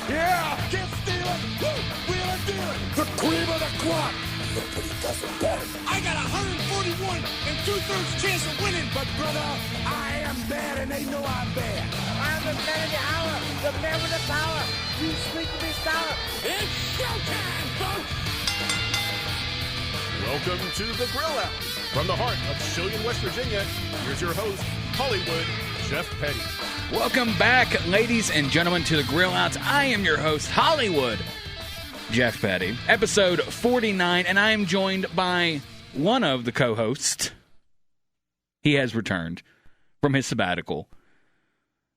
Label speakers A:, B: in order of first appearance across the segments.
A: Yeah! Can't steal it! Woo! Wheel and deal it! The cream of the crop! Nobody does it better. I got 141 and 2/3 chance of winning. But brother, I am bad and they know I'm bad.
B: I'm the man of the hour, the man with the power. You speak to me, scholar.
A: It's showtime, folks!
C: Welcome to the Grill Out. From the heart of Shillian, West Virginia, here's your host, Hollywood Jeff Petty.
D: Welcome back, ladies and gentlemen, to the Grill Out. I am your host, Hollywood Jeff Petty, episode 49, and I am joined by one of the co-hosts. He has returned from his sabbatical.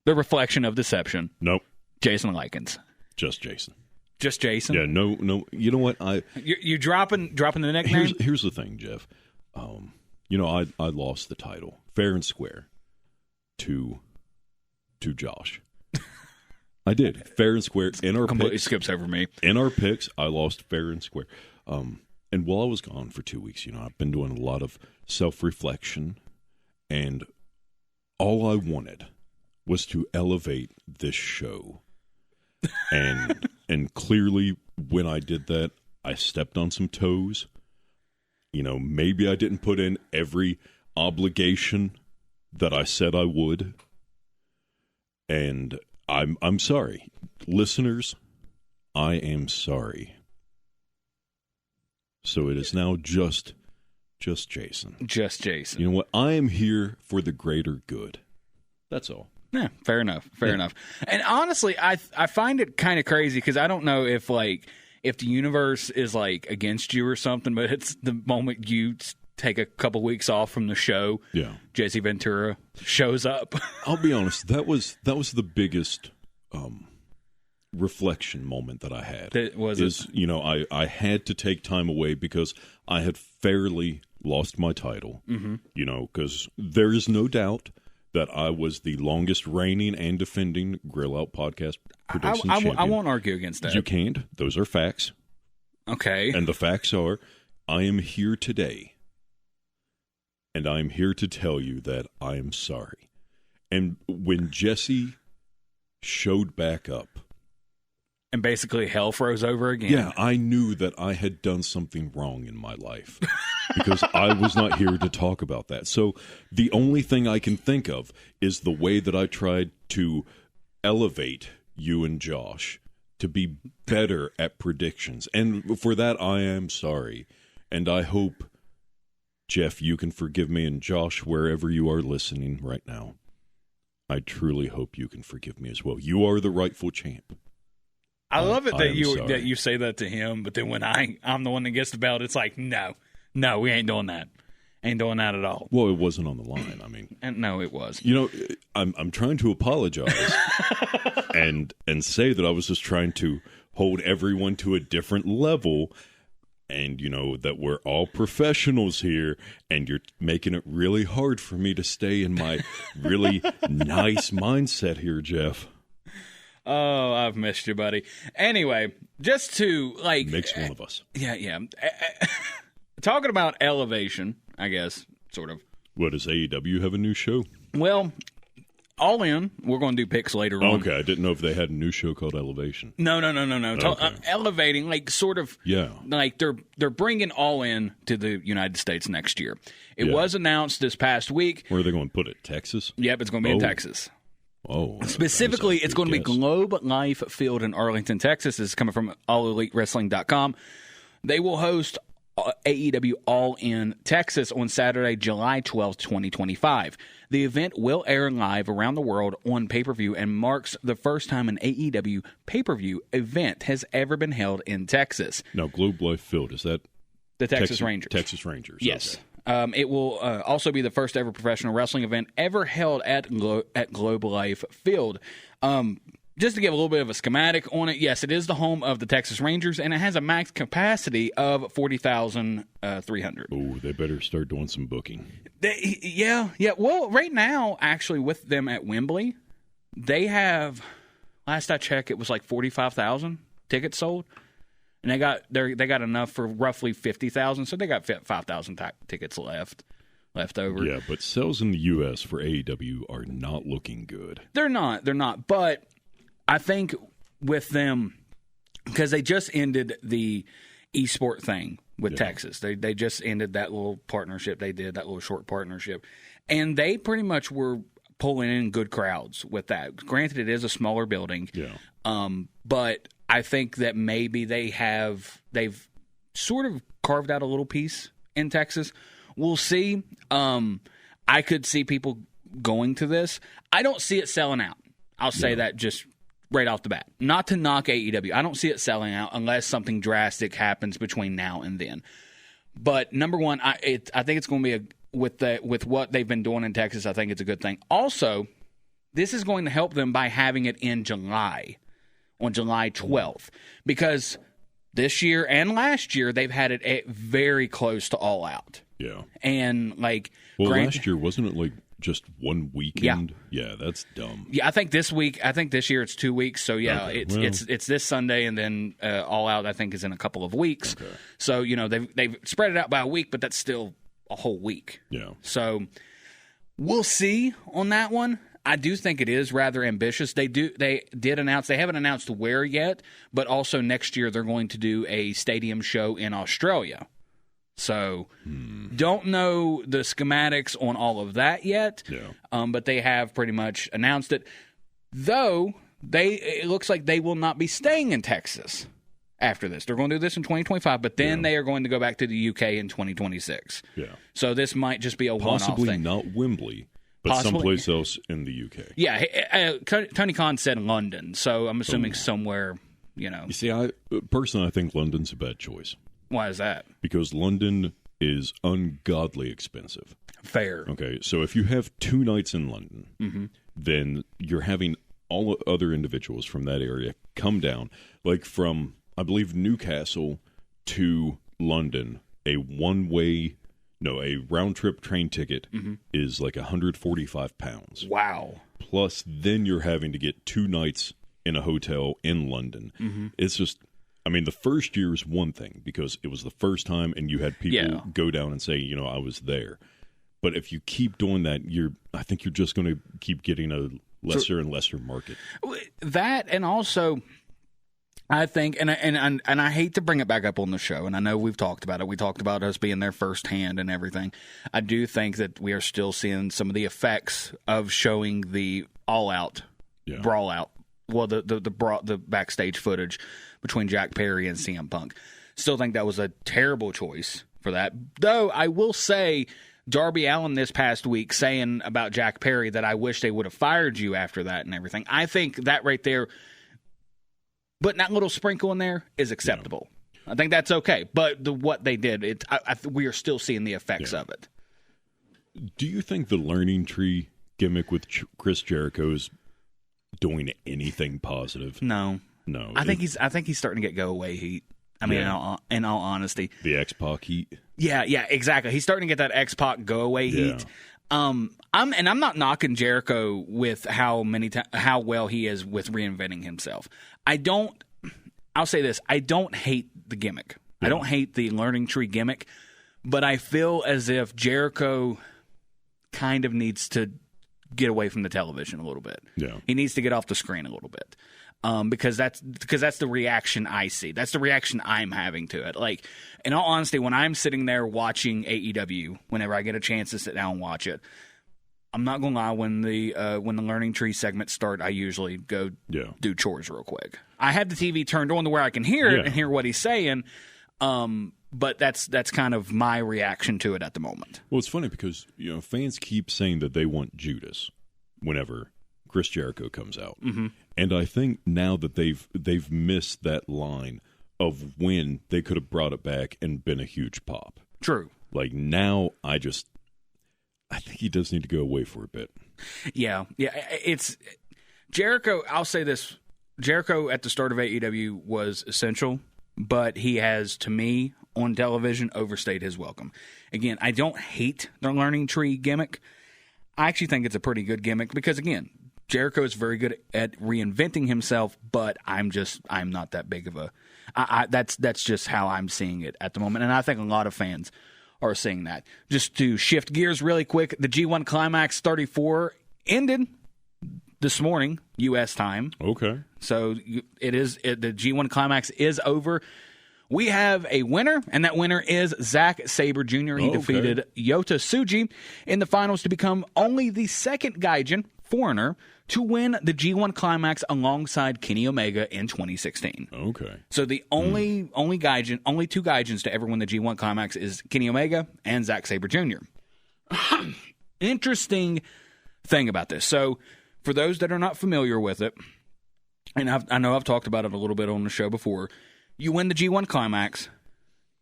D: The reflection of deception.
E: Nope.
D: Jason Lykens.
E: Just Jason.
D: Just Jason?
E: Yeah, no. You know what?
D: You dropping the nickname?
E: Here's the thing, Jeff. I lost the title fair and square to Josh. I did fair and square in our
D: completely
E: picks.
D: Skips over me.
E: In our picks, I lost fair and square. And while I was gone for 2 weeks, I've been doing a lot of self-reflection, and all I wanted was to elevate this show. And clearly, when I did that, I stepped on some toes. Maybe I didn't put in every obligation that I said I would. And I'm sorry. Listeners, I am sorry. So it is now just Jason.
D: Just Jason.
E: You know what? I am here for the greater good. That's all.
D: Yeah, fair enough. Fair enough. And honestly, I find it kind of crazy because I don't know if the universe is against you or something, but it's the moment you take a couple weeks off from the show, Jesse Ventura shows up.
E: I'll be honest, that was the biggest reflection moment that I had. I had to take time away because I had fairly lost my title. Mm-hmm. Because there is no doubt that I was the longest reigning and defending Grill Out podcast prediction champion.
D: I won't argue against that.
E: You can't. Those are facts.
D: Okay.
E: And the facts are, I am here today, and I am here to tell you that I am sorry. And when Jesse showed back up,
D: and basically hell froze over again.
E: Yeah, I knew that I had done something wrong in my life because I was not here to talk about that. So the only thing I can think of is the way that I tried to elevate you and Josh to be better at predictions. And for that, I am sorry. And I hope, Jeff, you can forgive me, and Josh, wherever you are listening right now, I truly hope you can forgive me as well. You are the rightful champ.
D: I love it that you say that to him, but then when I'm the one that gets the belt, it's like, no, we ain't doing that. Ain't doing that at all.
E: Well, it wasn't on the line. I mean,
D: and no, it was.
E: I'm trying to apologize and say that I was just trying to hold everyone to a different level, and that we're all professionals here, and you're making it really hard for me to stay in my really nice mindset here, Jeff.
D: Oh, I've missed you, buddy. Anyway, just to
E: makes one of us.
D: Yeah. Talking about elevation, I guess, sort of.
E: What, does AEW have a new show?
D: Well, All In. We're going to do picks later on.
E: Okay, I didn't know if they had a new show called Elevation.
D: No.
E: Okay.
D: Elevating, sort of.
E: Yeah.
D: They're bringing All In to the United States next year. It was announced this past week.
E: Where are they going to put it? Texas?
D: Yep, it's going to be in Texas.
E: Oh,
D: specifically, it's going to be Globe Life Field in Arlington, Texas. This is coming from AllEliteWrestling.com. They will host AEW All In Texas on Saturday, July 12th, 2025. The event will air live around the world on pay-per-view and marks the first time an AEW pay-per-view event has ever been held in Texas.
E: Now, Globe Life Field, is that
D: the Texas Rangers?
E: Texas Rangers,
D: yes.
E: Okay.
D: It will also be the first ever professional wrestling event ever held at Globe Life Field. Just to give a little bit of a schematic on it, yes, it is the home of the Texas Rangers, and it has a max capacity of 40,300.
E: Oh, they better start doing some booking.
D: Yeah. Well, right now, actually, with them at Wembley, they have, last I checked, it was 45,000 tickets sold. And they got enough for roughly 50,000, so they got 5,000 tickets left over.
E: Yeah, but sales in the U.S. for AEW are not looking good.
D: They're not. But I think with them, because they just ended the esport thing with Texas. They just ended that little partnership they did, that little short partnership. And they pretty much were pulling in good crowds with that. Granted, it is a smaller building. But I think that maybe they've sort of carved out a little piece in Texas. We'll see. I could see people going to this. I don't see it selling out. I'll say that just right off the bat. Not to knock AEW. I don't see it selling out unless something drastic happens between now and then. But number one, I think it's going to be with what they've been doing in Texas, I think it's a good thing. Also, this is going to help them by having it in July, on July 12th, because this year and last year they've had it very close to All Out.
E: Yeah.
D: And
E: last year wasn't it like just one weekend? Yeah, that's dumb.
D: Yeah, I think this year it's 2 weeks. So it's this Sunday, and then All Out I think is in a couple of weeks. Okay. So they've spread it out by a week, but that's still a whole week.
E: Yeah.
D: So we'll see on that one. I do think it is rather ambitious. They did announce, they haven't announced where yet, but also next year they're going to do a stadium show in Australia. So don't know the schematics on all of that yet, but they have pretty much announced it. Though it looks like they will not be staying in Texas after this. They're going to do this in 2025, but then they are going to go back to the UK in 2026.
E: Yeah.
D: So this might just be a one-off thing.
E: Possibly not Wembley, but someplace else in the UK.
D: Yeah, Tony Khan said London, so I'm assuming somewhere, You
E: see, I think London's a bad choice.
D: Why is that?
E: Because London is ungodly expensive.
D: Fair.
E: Okay, so if you have 2 nights in London, then you're having all other individuals from that area come down. Like from, I believe, Newcastle to London, a round-trip train ticket is like £145.
D: Wow.
E: Plus, then you're having to get 2 nights in a hotel in London. It's just... the first year is one thing because it was the first time and you had people go down and say, I was there. But if you keep doing that, I think you're just going to keep getting a lesser and lesser market.
D: That, and also, I think, and I hate to bring it back up on the show, and I know we've talked about it. We talked about us being there firsthand and everything. I do think that we are still seeing some of the effects of showing the all-out, brawl-out, well, the backstage footage between Jack Perry and CM Punk. Still think that was a terrible choice for that. Though I will say, Darby Allin this past week saying about Jack Perry that I wish they would have fired you after that and everything. I think that right there, putting that little sprinkle in there is acceptable. I think that's okay. But what they did, we are still seeing the effects of it.
E: Do you think the learning tree gimmick with Chris Jericho is doing anything positive?
D: No. I think he's starting to get go away heat. In all honesty,
E: the X-Pac heat.
D: Yeah, exactly. He's starting to get that X-Pac go away heat. I'm not knocking Jericho with how well he is with reinventing himself. I'll say this: I don't hate the gimmick. I don't hate the learning tree gimmick, but I feel as if Jericho kind of needs to get away from the television a little bit.
E: Yeah,
D: he needs to get off the screen a little bit. Because that's the reaction I see. That's the reaction I'm having to it. Like, in all honesty, when I'm sitting there watching AEW, whenever I get a chance to sit down and watch it, I'm not gonna lie. When the learning tree segments start, I usually go do chores real quick. I have the TV turned on to where I can hear it and hear what he's saying. But that's kind of my reaction to it at the moment.
E: Well, it's funny because fans keep saying that they want Judas whenever Chris Jericho comes out. And I think now that they've missed that line of when they could have brought it back and been a huge pop.
D: True.
E: Like now, I think he does need to go away for a bit.
D: Yeah. It's Jericho. I'll say this: Jericho at the start of AEW was essential, but he has, to me, on television, overstayed his welcome. Again, I don't hate the learning tree gimmick. I actually think it's a pretty good gimmick because, again, Jericho is very good at reinventing himself, but I'm not that big of a. That's just how I'm seeing it at the moment, and I think a lot of fans are seeing that. Just to shift gears really quick, the G1 Climax 34 ended this morning, U.S. time.
E: Okay.
D: So the G1 Climax is over. We have a winner, and that winner is Zack Sabre Jr. He defeated Yota Tsuji in the finals to become only the second Gaijin foreigner to win the G1 Climax alongside Kenny Omega in 2016.
E: Okay.
D: So the only two Gaijins to ever win the G1 Climax is Kenny Omega and Zack Sabre Jr. Interesting thing about this. So for those that are not familiar with it, and I know I've talked about it a little bit on the show before, you win the G1 Climax.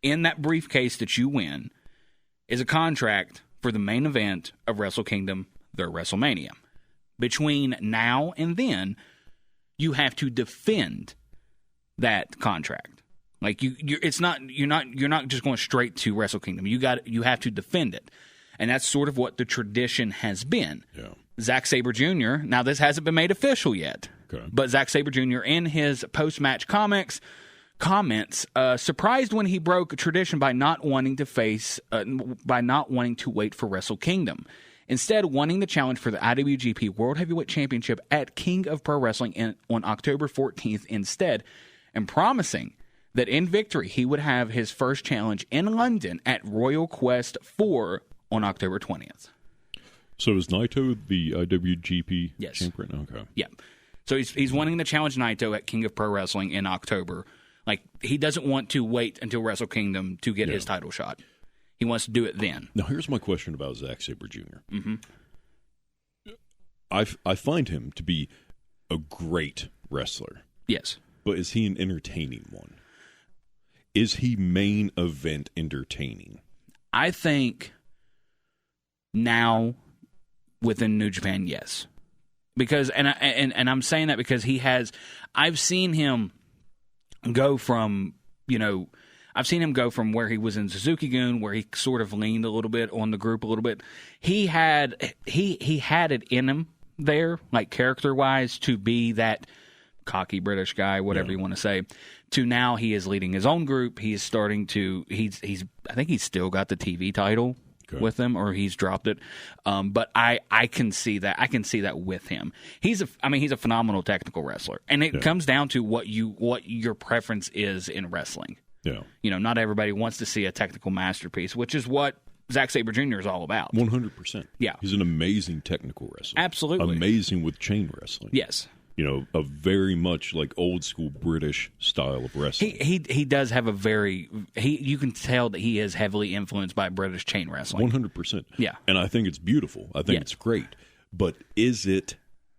D: In that briefcase that you win is a contract for the main event of Wrestle Kingdom, their WrestleMania. Between now and then, you have to defend that contract. Like you're not just going straight to Wrestle Kingdom. You have to defend it, and that's sort of what the tradition has been.
E: Yeah.
D: Zack Sabre Jr. Now this hasn't been made official yet, but Zack Sabre Jr. in his post-match comments surprised when he broke tradition by not wanting to wait for Wrestle Kingdom. Instead, wanting the challenge for the IWGP World Heavyweight Championship at King of Pro Wrestling on October 14th instead, and promising that in victory he would have his first challenge in London at Royal Quest 4 on October 20th.
E: So is Naito the IWGP champion? Okay.
D: Yeah. So he's wanting to challenge Naito at King of Pro Wrestling in October. Like, he doesn't want to wait until Wrestle Kingdom to get his title shot. He wants to do it then.
E: Now, here's my question about Zack Sabre Jr.
D: Mm-hmm.
E: I find him to be a great wrestler.
D: Yes.
E: But is he an entertaining one? Is he main event entertaining?
D: I think now within New Japan, yes. Because and I'm saying that because I've seen him go from, I've seen him go from where he was in Suzuki-gun, where he sort of leaned a little bit on the group a little bit. He had it in him there, like character-wise, to be that cocky British guy, whatever you want to say, to now he is leading his own group. He is starting to, I think he's still got the TV title with him, or he's dropped it. But I can see that. I can see that with him. He's a phenomenal technical wrestler. And it comes down to what your preference is in wrestling.
E: Yeah.
D: Not everybody wants to see a technical masterpiece, which is what Zack Sabre Jr. is all about.
E: 100%.
D: Yeah.
E: He's an amazing technical wrestler.
D: Absolutely.
E: Amazing with chain wrestling.
D: Yes.
E: A very much like old school British style of wrestling.
D: He does have you can tell that he is heavily influenced by British chain wrestling.
E: 100%.
D: Yeah.
E: And I think it's beautiful. I think it's great. But is it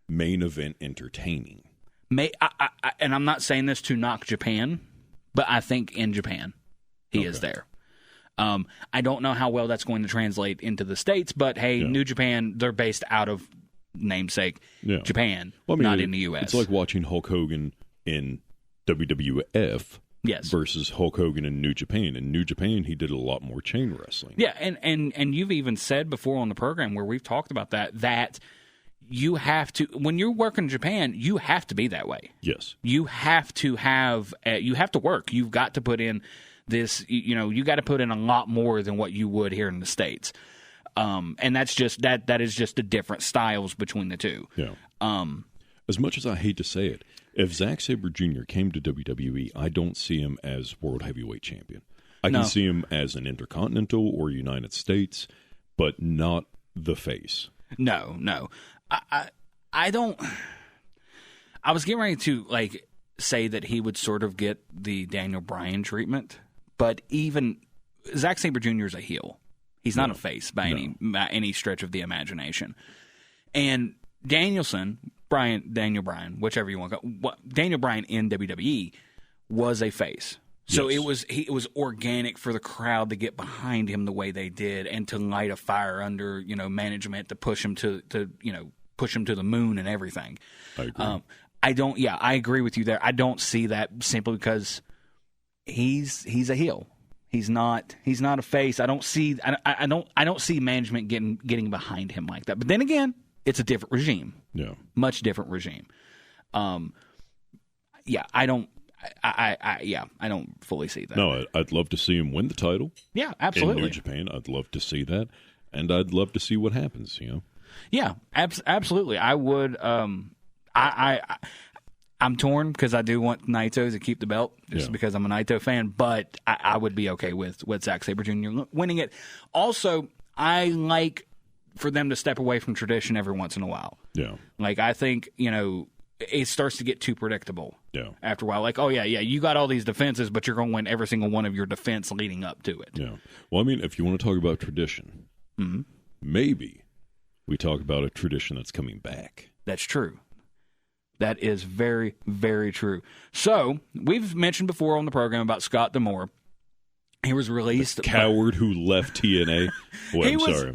E: main event entertaining?
D: And I'm not saying this to knock Japan, but I think in Japan he is there. I don't know how well that's going to translate into the States, but hey, New Japan, they're based out of namesake Japan, not in the U.S.
E: It's like watching Hulk Hogan in WWF versus Hulk Hogan in New Japan. In New Japan, he did a lot more chain wrestling.
D: Yeah, and you've even said before on the program where we've talked about that you have to, when you're working in Japan, you have to be that way.
E: Yes.
D: You have to work. You've got to put in this, you got to put in a lot more than what you would here in the States. And that's just that is just the different styles between the two.
E: Yeah. As much as I hate to say it, if Zack Sabre Jr. came to WWE, I don't see him as World Heavyweight Champion. I can see him as an Intercontinental or United States, but not the face.
D: No. I don't. I was getting ready to say that he would sort of get the Daniel Bryan treatment, but even Zack Sabre Jr. is a heel. He's not a face by any stretch of the imagination. And Daniel Bryan, whichever you want to go, Daniel Bryan in WWE was a face. So it was organic for the crowd to get behind him the way they did and to light a fire under, management to push him to the moon and everything.
E: I agree.
D: I agree with you there. I don't see that simply because he's a heel. He's not a face. I don't see management getting behind him like that. But then again, it's a different regime.
E: Yeah.
D: Much different regime. I don't fully see that.
E: No, I'd love to see him win the title.
D: Yeah, absolutely.
E: In New Japan, I'd love to see that, and I'd love to see what happens.
D: Yeah, absolutely. I would. I'm torn because I do want Naito to keep the belt just because I'm a Naito fan, but I would be okay with Zack Sabre Jr. winning it. Also, I like for them to step away from tradition every once in a while.
E: Yeah.
D: Like, I think, it starts to get too predictable after a while. Like, you got all these defenses, but you're going to win every single one of your defense leading up to it.
E: Yeah. Well, I mean, if you want to talk about tradition, maybe we talk about a tradition that's coming back.
D: That's true. That is very, very true. So, we've mentioned before on the program about Scott D'Amore. He was released.
E: The coward who left TNA. Well, sorry.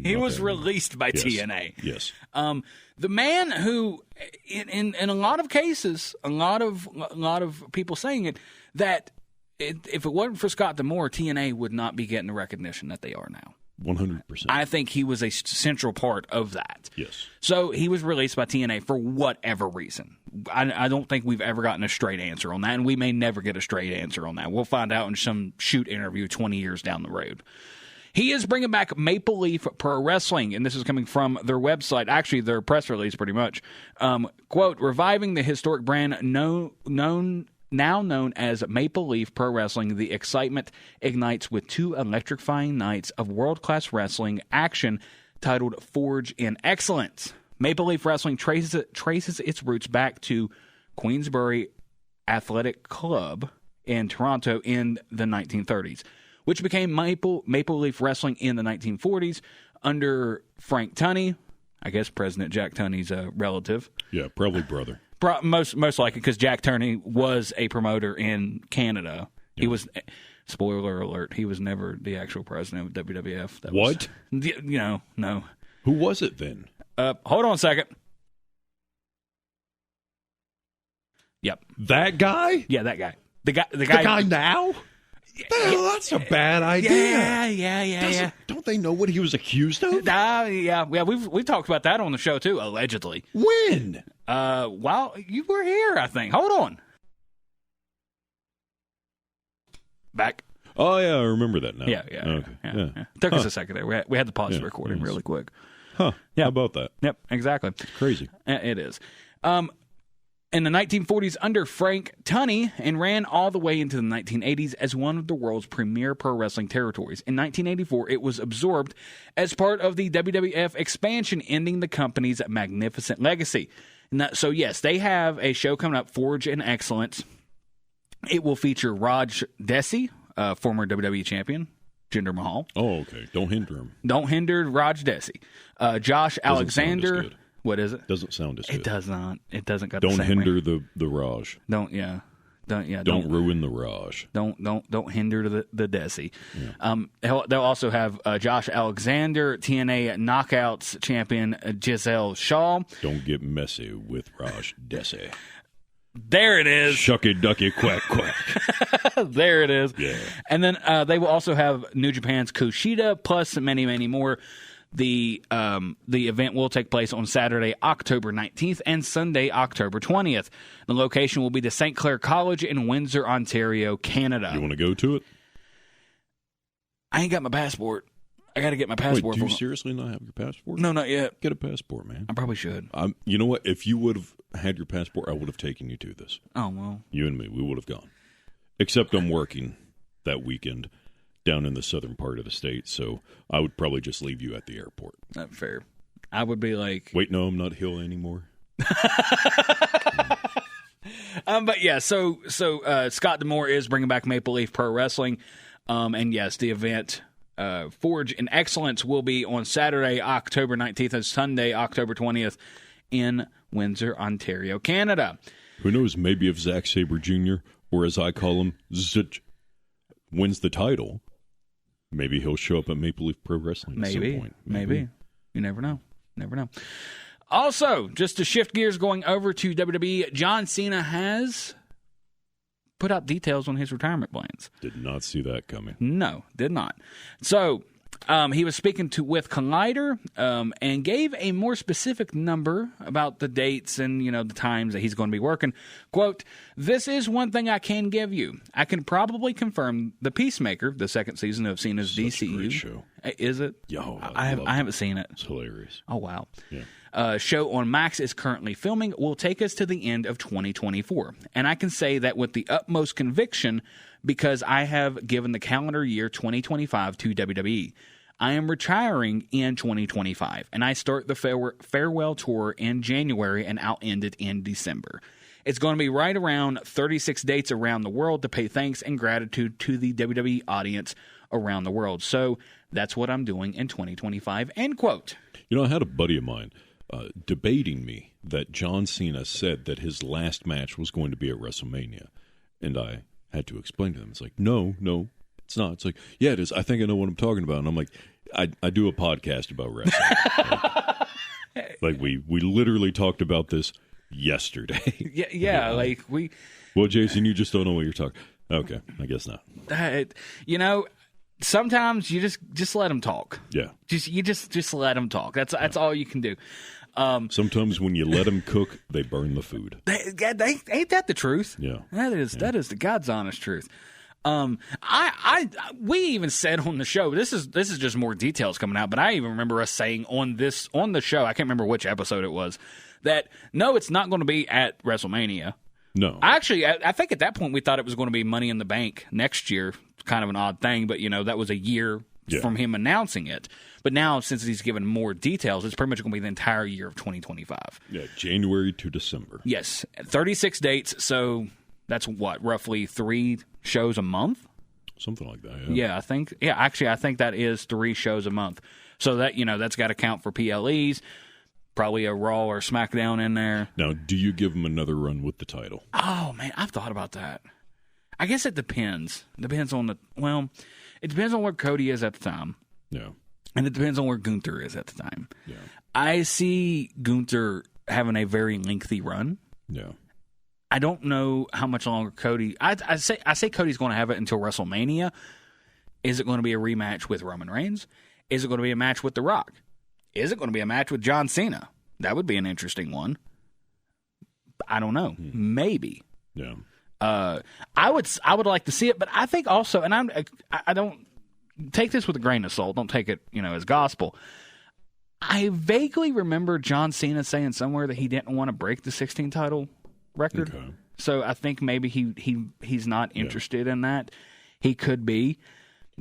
D: He was released by TNA.
E: Yes.
D: The man who, in a lot of cases, a lot of people saying it, that if it wasn't for Scott D'Amore, TNA would not be getting the recognition that they are now.
E: 100%.
D: I think he was a central part of that.
E: Yes.
D: So he was released by TNA for whatever reason. I don't think we've ever gotten a straight answer on that, and we may never get a straight answer on that. We'll find out in some shoot interview 20 years down the road. He is bringing back Maple Leaf Pro Wrestling, and this is coming from their website, actually their press release pretty much. Quote, reviving the historic brand now known as Maple Leaf Pro Wrestling, the excitement ignites with 2 electrifying nights of world-class wrestling action titled Forge in Excellence. Maple Leaf Wrestling traces its roots back to Queensbury Athletic Club in Toronto in the 1930s, which became Maple Leaf Wrestling in the 1940s under Frank Tunney, I guess President Jack Tunney's relative.
E: Yeah, probably brother.
D: Most likely because Jack Tunney was a promoter in Canada. Yeah. He was, spoiler alert, he was never the actual president of WWF.
E: What?
D: No.
E: Who was it then?
D: Hold on a second. Yep.
E: That guy?
D: Yeah, that guy. The
E: guy now? That's a bad idea.
D: Yeah.
E: Don't they know what he was accused of?
D: Yeah. We've talked about that on the show too, allegedly.
E: When?
D: While you were here, I think. Hold on. Back.
E: Oh yeah, I remember that now.
D: Yeah.
E: Okay. Yeah.
D: Took us a second there. We had to pause the recording really quick.
E: Huh. Yeah. How about that?
D: Yep. Exactly.
E: It's crazy.
D: It is. In the 1940s under Frank Tunney and ran all the way into the 1980s as one of the world's premier pro wrestling territories. In 1984, it was absorbed as part of the WWF expansion, ending the company's magnificent legacy. So, yes, they have a show coming up, Forge in Excellence. It will feature Raj Desi, former WWE champion, Jinder Mahal.
E: Oh, okay. Don't hinder him.
D: Don't hinder Raj Desi. Josh Alexander. What is it?
E: Doesn't sound as good.
D: It does not. It doesn't got
E: Don't
D: the same
E: hinder
D: way.
E: the Raj.
D: Don't
E: ruin the Raj.
D: Don't hinder the Desi. Yeah. They'll also have Josh Alexander, TNA Knockouts champion Giselle Shaw.
E: Don't get messy with Raj Desi.
D: There it is.
E: Shucky ducky quack quack.
D: There it is.
E: Yeah.
D: And then they will also have New Japan's Kushida plus many, many more. The event will take place on Saturday, October 19th and Sunday, October 20th. The location will be the St. Clair College in Windsor, Ontario, Canada.
E: You want to go to it?
D: I ain't got my passport. I got to get my passport.
E: Wait, do you seriously not have your passport?
D: No, not yet.
E: Get a passport, man.
D: I probably should.
E: You know what? If you would have had your passport, I would have taken you to this.
D: Oh, well.
E: You and me, we would have gone. Except I'm working that weekend down in the southern part of the state, so I would probably just leave you at the airport.
D: Not fair. I would be like...
E: Wait, no, I'm not Hill anymore.
D: But yeah, so Scott D'Amore is bringing back Maple Leaf Pro Wrestling, and yes, the event Forge in Excellence will be on Saturday, October 19th, and Sunday, October 20th, in Windsor, Ontario, Canada.
E: Who knows? Maybe if Zack Sabre Jr., or as I call him, Zch, wins the title, maybe he'll show up at Maple Leaf Pro Wrestling at some point.
D: Maybe. You never know. Also, just to shift gears going over to WWE, John Cena has put out details on his retirement plans.
E: Did not see that coming.
D: No, did not. So, He was speaking with Collider and gave a more specific number about the dates and, the times that he's going to be working. Quote, "This is one thing I can give you. I can probably confirm The Peacemaker, the second season of Cena's DCU.
E: Great show.
D: Is it?
E: Yo,
D: I haven't seen it.
E: It's hilarious.
D: Oh, wow.
E: Yeah.
D: Show on Max is currently filming, will take us to the end of 2024. And I can say that with the utmost conviction because I have given the calendar year 2025 to WWE. I am retiring in 2025, and I start the farewell tour in January, and I'll end it in December. It's going to be right around 36 dates around the world to pay thanks and gratitude to the WWE audience around the world. So that's what I'm doing in 2025, end quote.
E: I had a buddy of mine debating me that John Cena said that his last match was going to be at WrestleMania, and I had to explain to him. It's like, no, it's not. It's like, yeah, it is. I think I know what I'm talking about. And I'm like, I do a podcast about wrestling. like we literally talked about this yesterday.
D: Yeah, like we.
E: Well, Jason, you just don't know what you're talking. Okay, I guess not.
D: Sometimes you just let them talk.
E: Yeah,
D: just let them talk. That's all you can do.
E: Sometimes when you let them cook, they burn the food.
D: Ain't that the truth?
E: Yeah,
D: that is the God's honest truth. We even said on the show, this is just more details coming out, but I even remember us saying on the show, I can't remember which episode it was, that no, it's not going to be at WrestleMania.
E: No.
D: Actually, I think at that point we thought it was going to be Money in the Bank next year. Kind of an odd thing, but that was a year from him announcing it. But now, since he's given more details, it's pretty much going to be the entire year of 2025.
E: Yeah, January to December.
D: Yes, 36 dates, so that's what, roughly 3 shows a month?
E: Something like that,
D: yeah. I think that is 3 shows a month. So that, that's got to count for PLEs, probably a Raw or SmackDown in there.
E: Now, do you give him another run with the title?
D: Oh, man, I've thought about that. I guess it depends. It depends on where Cody is at the time.
E: Yeah.
D: And it depends on where Gunther is at the time.
E: Yeah.
D: I see Gunther having a very lengthy run.
E: Yeah.
D: I don't know how much longer Cody. I say Cody's going to have it until WrestleMania. Is it going to be a rematch with Roman Reigns? Is it going to be a match with The Rock? Is it going to be a match with John Cena? That would be an interesting one. I don't know. Maybe.
E: Yeah.
D: I would like to see it, but I think also, and I don't take this with a grain of salt. Don't take it, as gospel. I vaguely remember John Cena saying somewhere that he didn't want to break the 16 title record.
E: Okay.
D: So I think maybe he's not interested in that. He could be.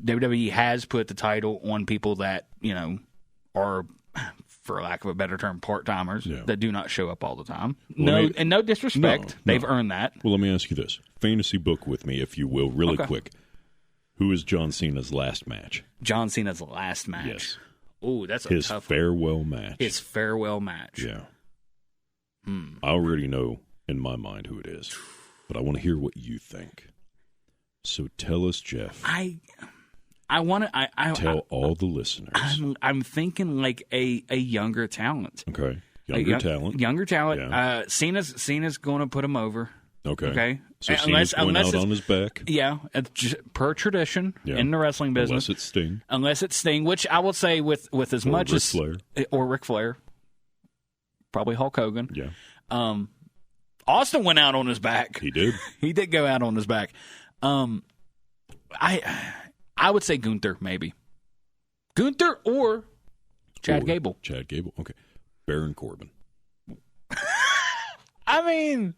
D: WWE has put the title on people that are, for lack of a better term, part-timers that do not show up all the time.
E: Well,
D: no disrespect. They've earned that.
E: Well, let me ask you this. Fantasy book with me, if you will, really quick. Who is John Cena's last match?
D: John Cena's last match?
E: Yes.
D: Ooh, that's a
E: his
D: tough
E: farewell match.
D: His farewell match.
E: Yeah. I already know in my mind who it is, but I want to hear what you think. So tell us, Jeff.
D: I want to
E: tell all the listeners.
D: I'm thinking like a younger talent.
E: Okay, younger talent.
D: Yeah. Cena's going to put him over.
E: Okay. So Cena's going out on his back.
D: Yeah, per tradition in the wrestling business.
E: Unless it's Sting,
D: which I will say with as
E: or
D: much
E: Ric
D: as
E: Flair.
D: Or Ric Flair, probably Hulk Hogan.
E: Yeah.
D: Austin went out on his back.
E: He did.
D: He did go out on his back. I would say Gunther, maybe. Gunther or Chad Gable.
E: Chad Gable. Okay. Baron Corbin.
D: I mean,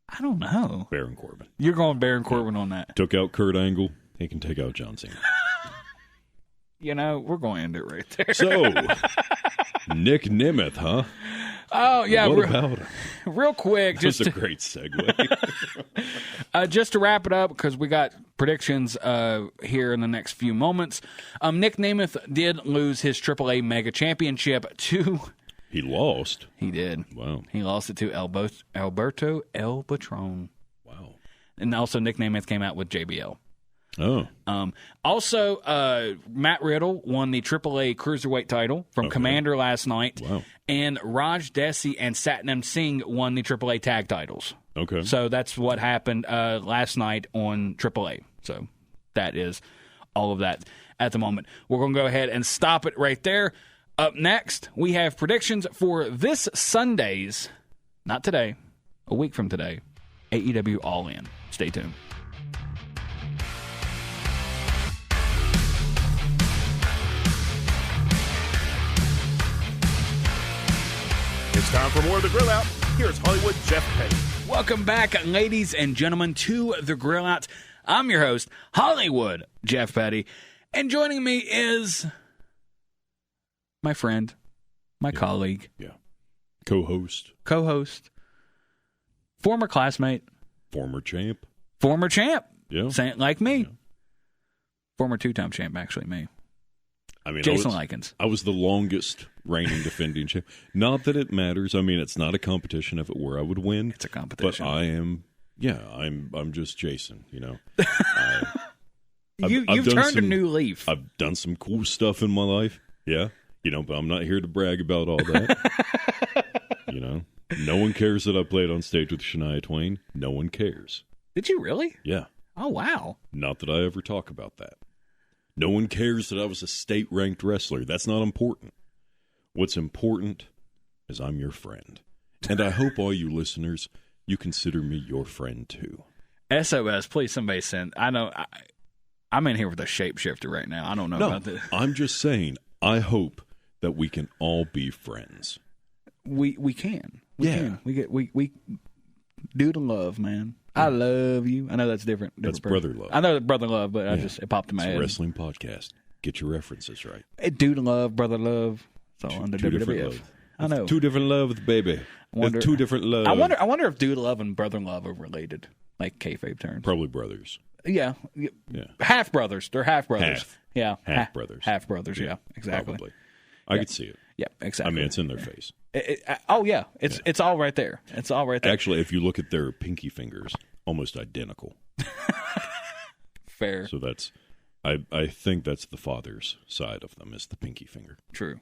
D: I don't know.
E: Baron Corbin.
D: You're going Baron Corbin on that.
E: Took out Kurt Angle. He can take out John Cena.
D: We're going to end it right there.
E: So, Nick Nemeth, huh?
D: Oh, yeah.
E: What about him?
D: Real quick.
E: That's a great segue.
D: Just to wrap it up, because we got predictions here in the next few moments. Nick Nemeth did lose his AAA Mega Championship to...
E: He lost?
D: He did.
E: Wow.
D: He lost it to Alberto El Patron.
E: Wow.
D: And also Nick Nemeth came out with JBL.
E: Oh.
D: Also, Matt Riddle won the AAA Cruiserweight title from Commander last night.
E: Wow.
D: And Raj Desi and Satnam Singh won the AAA tag titles.
E: Okay.
D: So that's what happened last night on AAA. So that is all of that. at the moment. We're going to go ahead and stop it right there. Up next, we have predictions for this Sunday's, not today, a week from today, AEW All In. Stay tuned.
C: It's time for more of the Grill Out. Here's Hollywood Jeff Petty.
D: Welcome back, ladies and gentlemen, to the Grill Out. I'm your host, Hollywood Jeff Petty, and joining me is my friend, my colleague,
E: co-host,
D: former classmate,
E: former champ,
D: say it like me, former two-time champ, actually me.
E: I mean,
D: Jason Lykens.
E: I was the longest reigning defending champ. Not that it matters. I mean, it's not a competition. If it were, I would win.
D: It's a competition.
E: But I am. Yeah, I'm just Jason. You know.
D: You've turned a new leaf.
E: I've done some cool stuff in my life. Yeah, but I'm not here to brag about all that. No one cares that I played on stage with Shania Twain. No one cares.
D: Did you really?
E: Yeah.
D: Oh wow.
E: Not that I ever talk about that. No one cares that I was a state-ranked wrestler. That's not important. What's important is I'm your friend. And I hope all you listeners, you consider me your friend too.
D: SOS, please somebody send. I know I'm in here with a shapeshifter right now. I don't know about this.
E: I'm just saying, I hope that we can all be friends.
D: We can. We can. We do the love, man. I love you. I know that's different.
E: That's brother love.
D: I know that's brother love, but it popped in my head.
E: It's a wrestling podcast. Get your references right.
D: Dude love, brother love. It's all under WWF. I know.
E: Two different loves, baby. There's two different loves.
D: I wonder if dude love and brother love are related, like kayfabe terms.
E: Probably brothers.
D: Yeah. Half brothers. They're half brothers.
E: Half.
D: Yeah.
E: Half brothers.
D: Half brothers. Yeah. Exactly.
E: Probably. I could see it.
D: Yeah. Exactly.
E: I mean, it's in their face.
D: It's all right there. It's all right there.
E: Actually, if you look at their pinky fingers, almost identical.
D: Fair.
E: So that's, I think that's the father's side of them, is the pinky finger.
D: True.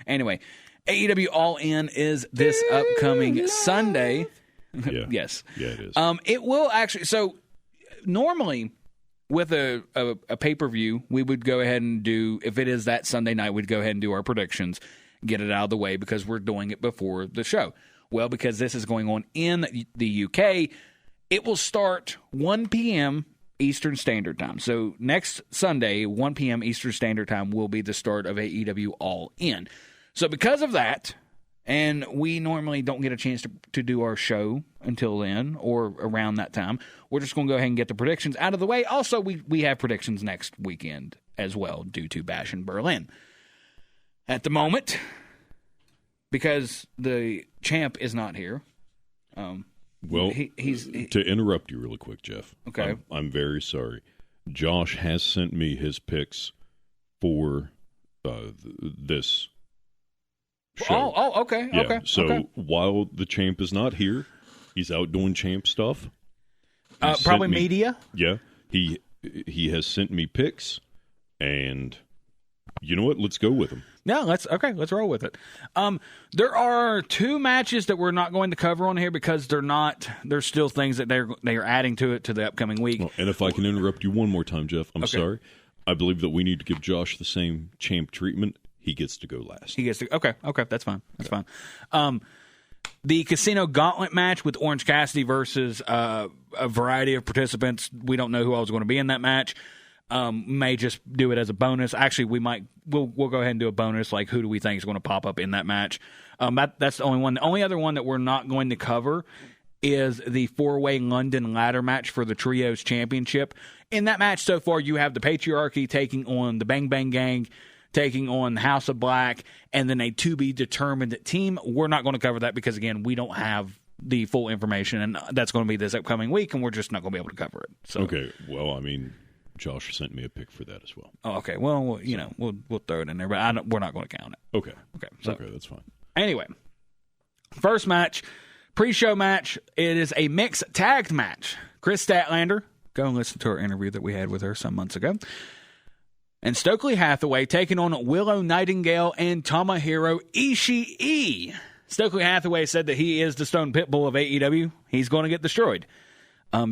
D: Anyway, AEW All In is this upcoming Sunday.
E: Yeah.
D: Yes.
E: Yeah, it is.
D: It will actually. So normally, with a pay-per-view, we would go ahead and do, if it is that Sunday night, we'd go ahead and do our predictions, get it out of the way because we're doing it before the show. Well, because this is going on in the UK, it will start 1 p.m. Eastern Standard Time. So next Sunday, 1 p.m. Eastern Standard Time will be the start of AEW All In. So because of that, and we normally don't get a chance to do our show until then or around that time, we're just going to go ahead and get the predictions out of the way. Also, we have predictions next weekend as well due to Bash in Berlin. At the moment, because the champ is not here.
E: Well, to interrupt you really quick, Jeff.
D: Okay.
E: I'm very sorry. Josh has sent me his picks for this show.
D: Oh, okay.
E: Yeah.
D: Okay.
E: So while the champ is not here, he's out doing champ stuff.
D: Probably media.
E: Yeah. He has sent me picks, and you know what? Let's go with them.
D: No, let's roll with it. There are two matches that we're not going to cover on here because there's still things that they are adding to it to the upcoming week.
E: Well, and if I can interrupt you one more time, Jeff, I'm sorry. I believe that we need to give Josh the same champ treatment. He gets to go last.
D: Okay, that's fine. That's fine. The Casino Gauntlet match with Orange Cassidy versus a variety of participants. We don't know who else is going to be in that match. May just do it as a bonus. Actually, we'll go ahead and do a bonus. Like, who do we think is going to pop up in that match? That's the only one. The only other one that we're not going to cover is the 4-way London ladder match for the Trios Championship. In that match so far, you have the Patriarchy taking on the Bang Bang Gang, taking on House of Black, and then a to-be-determined team. We're not going to cover that because, again, we don't have the full information, and that's going to be this upcoming week, and we're just not going to be able to cover it. So.
E: Okay, well, I mean, Josh sent me a pick for that as well.
D: Oh, okay. Well, we'll throw it in there, but we're not going to count it.
E: Okay.
D: So,
E: okay, that's fine.
D: Anyway, first match, pre-show match. It is a mixed tag match. Chris Statlander, go and listen to our interview that we had with her some months ago, and Stokely Hathaway taking on Willow Nightingale and Tomohiro Ishii. Stokely Hathaway said that he is the Stone Pitbull of AEW. He's going to get destroyed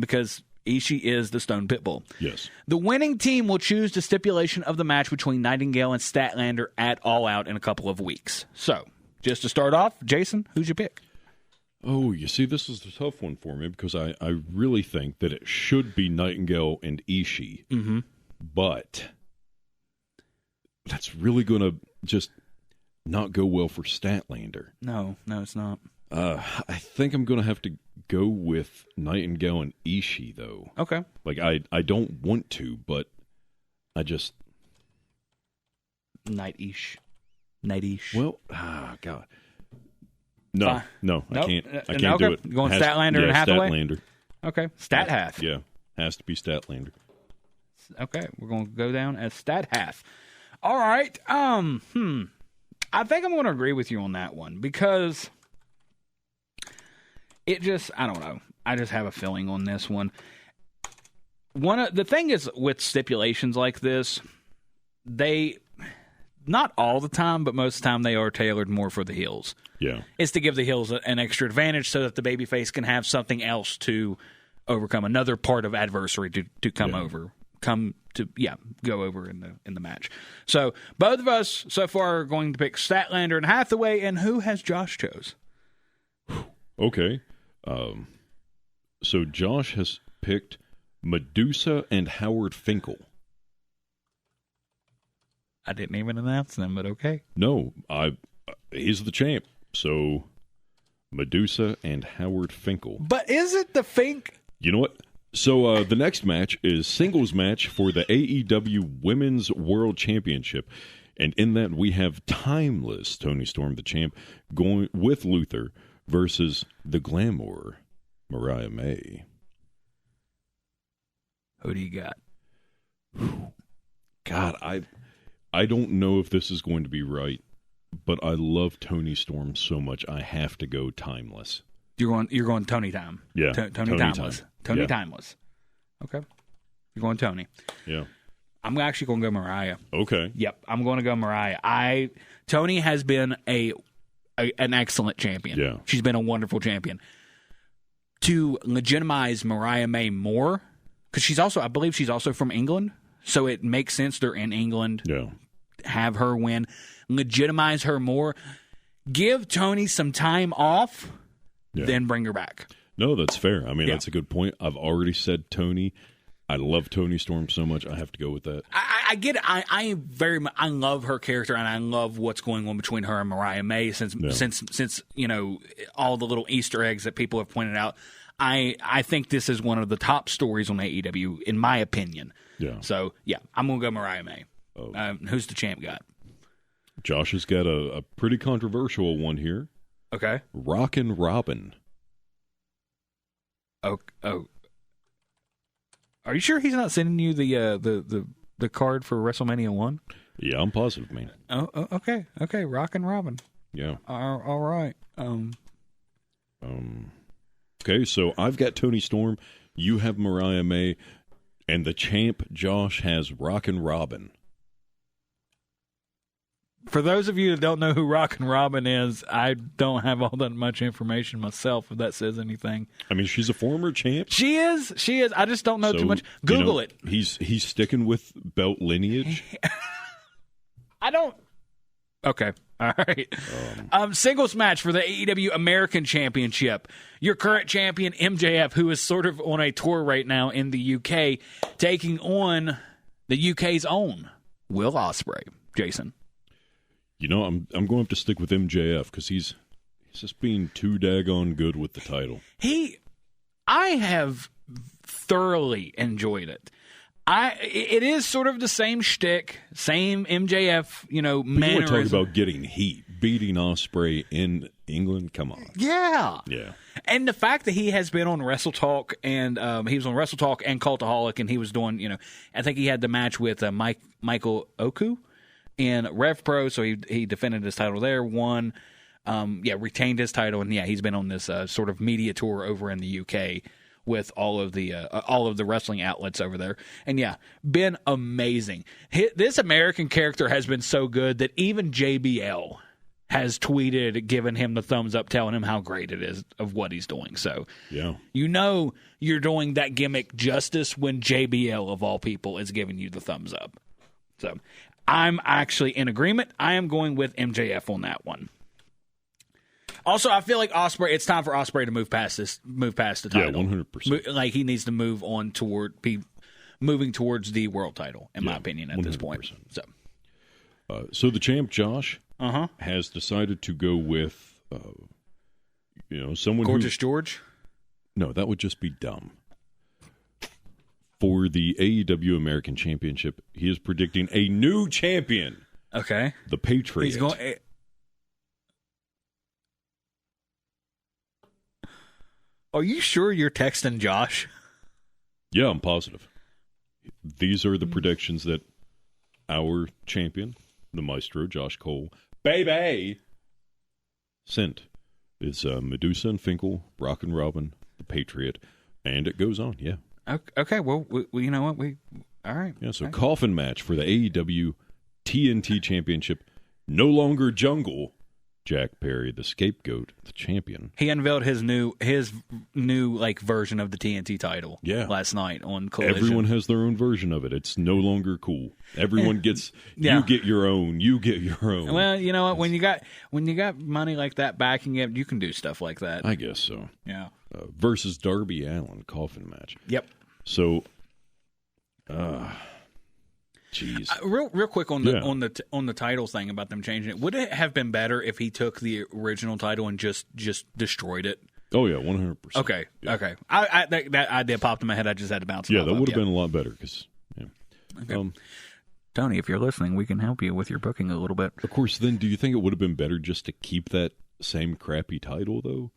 D: because Ishii is the Stone Pitbull.
E: Yes.
D: The winning team will choose the stipulation of the match between Nightingale and Statlander at All Out in a couple of weeks. So, just to start off, Jason, who's your pick?
E: Oh, you see, this is a tough one for me because I really think that it should be Nightingale and Ishii.
D: Mm-hmm.
E: But that's really going to just not go well for Statlander.
D: No, it's not.
E: I think I'm going to have to go with Nightingale and Ishii, though.
D: Okay.
E: Like, I don't want to, but I just...
D: Night-ish.
E: Well, God. No,
D: Nope.
E: I can't do it.
D: You going Statlander and Hathaway?
E: Statlander.
D: Okay. Stat-Hath.
E: Yeah, has to be Statlander.
D: Okay, we're going to go down as Stat-Hath. All right. I think I'm going to agree with you on that one because... I don't know. I just have a feeling on this one. The thing is with stipulations like this, they, not all the time, but most of the time they are tailored more for the heels.
E: Yeah.
D: It's to give the heels an extra advantage so that the babyface can have something else to overcome, another part of adversary to go over in the match. So both of us so far are going to pick Statlander and Hathaway, and who has Josh chose?
E: Okay. So Josh has picked Medusa and Howard Finkel.
D: I didn't even announce them, but okay.
E: No, he's the champ. So Medusa and Howard Finkel.
D: But is it the Fink?
E: You know what? So the next match is singles match for the AEW Women's World Championship. And in that we have Timeless Toni Storm, the champ, going with Luther versus the Glamour, Mariah May.
D: Who do you got?
E: God, I don't know if this is going to be right, but I love Toni Storm so much I have to go Timeless.
D: You're going Tony Time.
E: Yeah.
D: Tony Timeless.
E: Time.
D: Tony
E: Yeah.
D: Timeless. Okay. You're going Tony.
E: Yeah.
D: I'm actually going to go Mariah.
E: Okay.
D: Yep, I'm going to go Mariah. Tony has been an excellent champion.
E: Yeah.
D: She's been a wonderful champion. To legitimize Mariah May more, because I believe she's also from England, so it makes sense they're in England.
E: Yeah.
D: Have her win, legitimize her more, give Tony some time off, then bring her back.
E: No, that's fair. I mean, that's a good point. I've already said Tony. I love Toni Storm so much. I have to go with that.
D: I get it. I love her character, and I love what's going on between her and Mariah May since all the little Easter eggs that people have pointed out. I think this is one of the top stories on AEW, in my opinion.
E: Yeah.
D: So I'm gonna go Mariah May.
E: Oh.
D: Who's the champ got?
E: Josh has got a pretty controversial one here.
D: Okay.
E: Rockin' Robin.
D: Oh. Are you sure he's not sending you the card for WrestleMania 1?
E: Yeah, I'm positive, man.
D: Oh, okay. Okay, Rockin' Robin.
E: Yeah.
D: All right.
E: Okay, so I've got Toni Storm, you have Mariah May, and the champ, Josh, has Rockin' Robin.
D: For those of you that don't know who Rockin' Robin is, I don't have all that much information myself, if that says anything.
E: I mean, she's a former champ.
D: She is. I just don't know too much. Google it.
E: He's sticking with belt lineage.
D: I don't. Okay. All right. Singles match for the AEW American Championship. Your current champion, MJF, who is sort of on a tour right now in the UK, taking on the UK's own Will Ospreay. Jason.
E: You know, I'm going to have to stick with MJF because he's just being too daggone good with the title.
D: I have thoroughly enjoyed it. It is sort of the same shtick, same MJF, mannerism.
E: You want to talk about getting heat, beating Ospreay in England? Come on.
D: Yeah.
E: Yeah.
D: And the fact that he has been on Wrestle Talk, and he was on Wrestle Talk and Cultaholic, and he was doing, I think he had the match with Michael Oku in Rev Pro, so he defended his title there, won, retained his title, and he's been on this sort of media tour over in the UK with all of the wrestling outlets over there, and been amazing. This American character has been so good that even JBL has tweeted, giving him the thumbs up, telling him how great it is of what he's doing. So, you know you're doing that gimmick justice when JBL, of all people, is giving you the thumbs up. So, I'm actually in agreement. I am going with MJF on that one. Also, I feel like Ospreay, it's time for Ospreay to move past the title.
E: Yeah, 100%.
D: Like, he needs to move on moving towards the world title, in my opinion, at 100%. This point.
E: So the champ, Josh, has decided to go with, someone
D: Gorgeous George?
E: No, that would just be dumb. For the AEW American Championship, he is predicting a new champion.
D: Okay.
E: The Patriot.
D: He's going... Are you sure you're texting Josh?
E: Yeah, I'm positive. These are the predictions that our champion, the Maestro, Josh Cole, baby, sent. It's Medusa and Finkel, Brock and Robin, the Patriot, and it goes on, yeah.
D: Okay, well, we you know what? All right.
E: Yeah, so coffin match for the AEW TNT Championship. No longer Jungle. Jack Perry, the scapegoat, the champion.
D: He unveiled his new like version of the TNT title last night on Collision.
E: Everyone has their own version of it. It's no longer cool. Everyone gets you get your own. You get your own.
D: Well, you know what? When you got money like that backing it, you can do stuff like that.
E: I guess so.
D: Yeah.
E: Versus Darby Allin coffin match.
D: Yep.
E: So, jeez.
D: Real quick on the title thing about them changing it. Would it have been better if he took the original title and just destroyed it?
E: Oh yeah, 100%.
D: Okay,
E: yeah.
D: okay. That idea popped in my head. I just had to bounce it off.
E: Yeah, that would have been a lot better because. Yeah.
D: Okay. Tony, if you're listening, we can help you with your booking a little bit.
E: Of course. Then, do you think it would have been better just to keep that same crappy title though?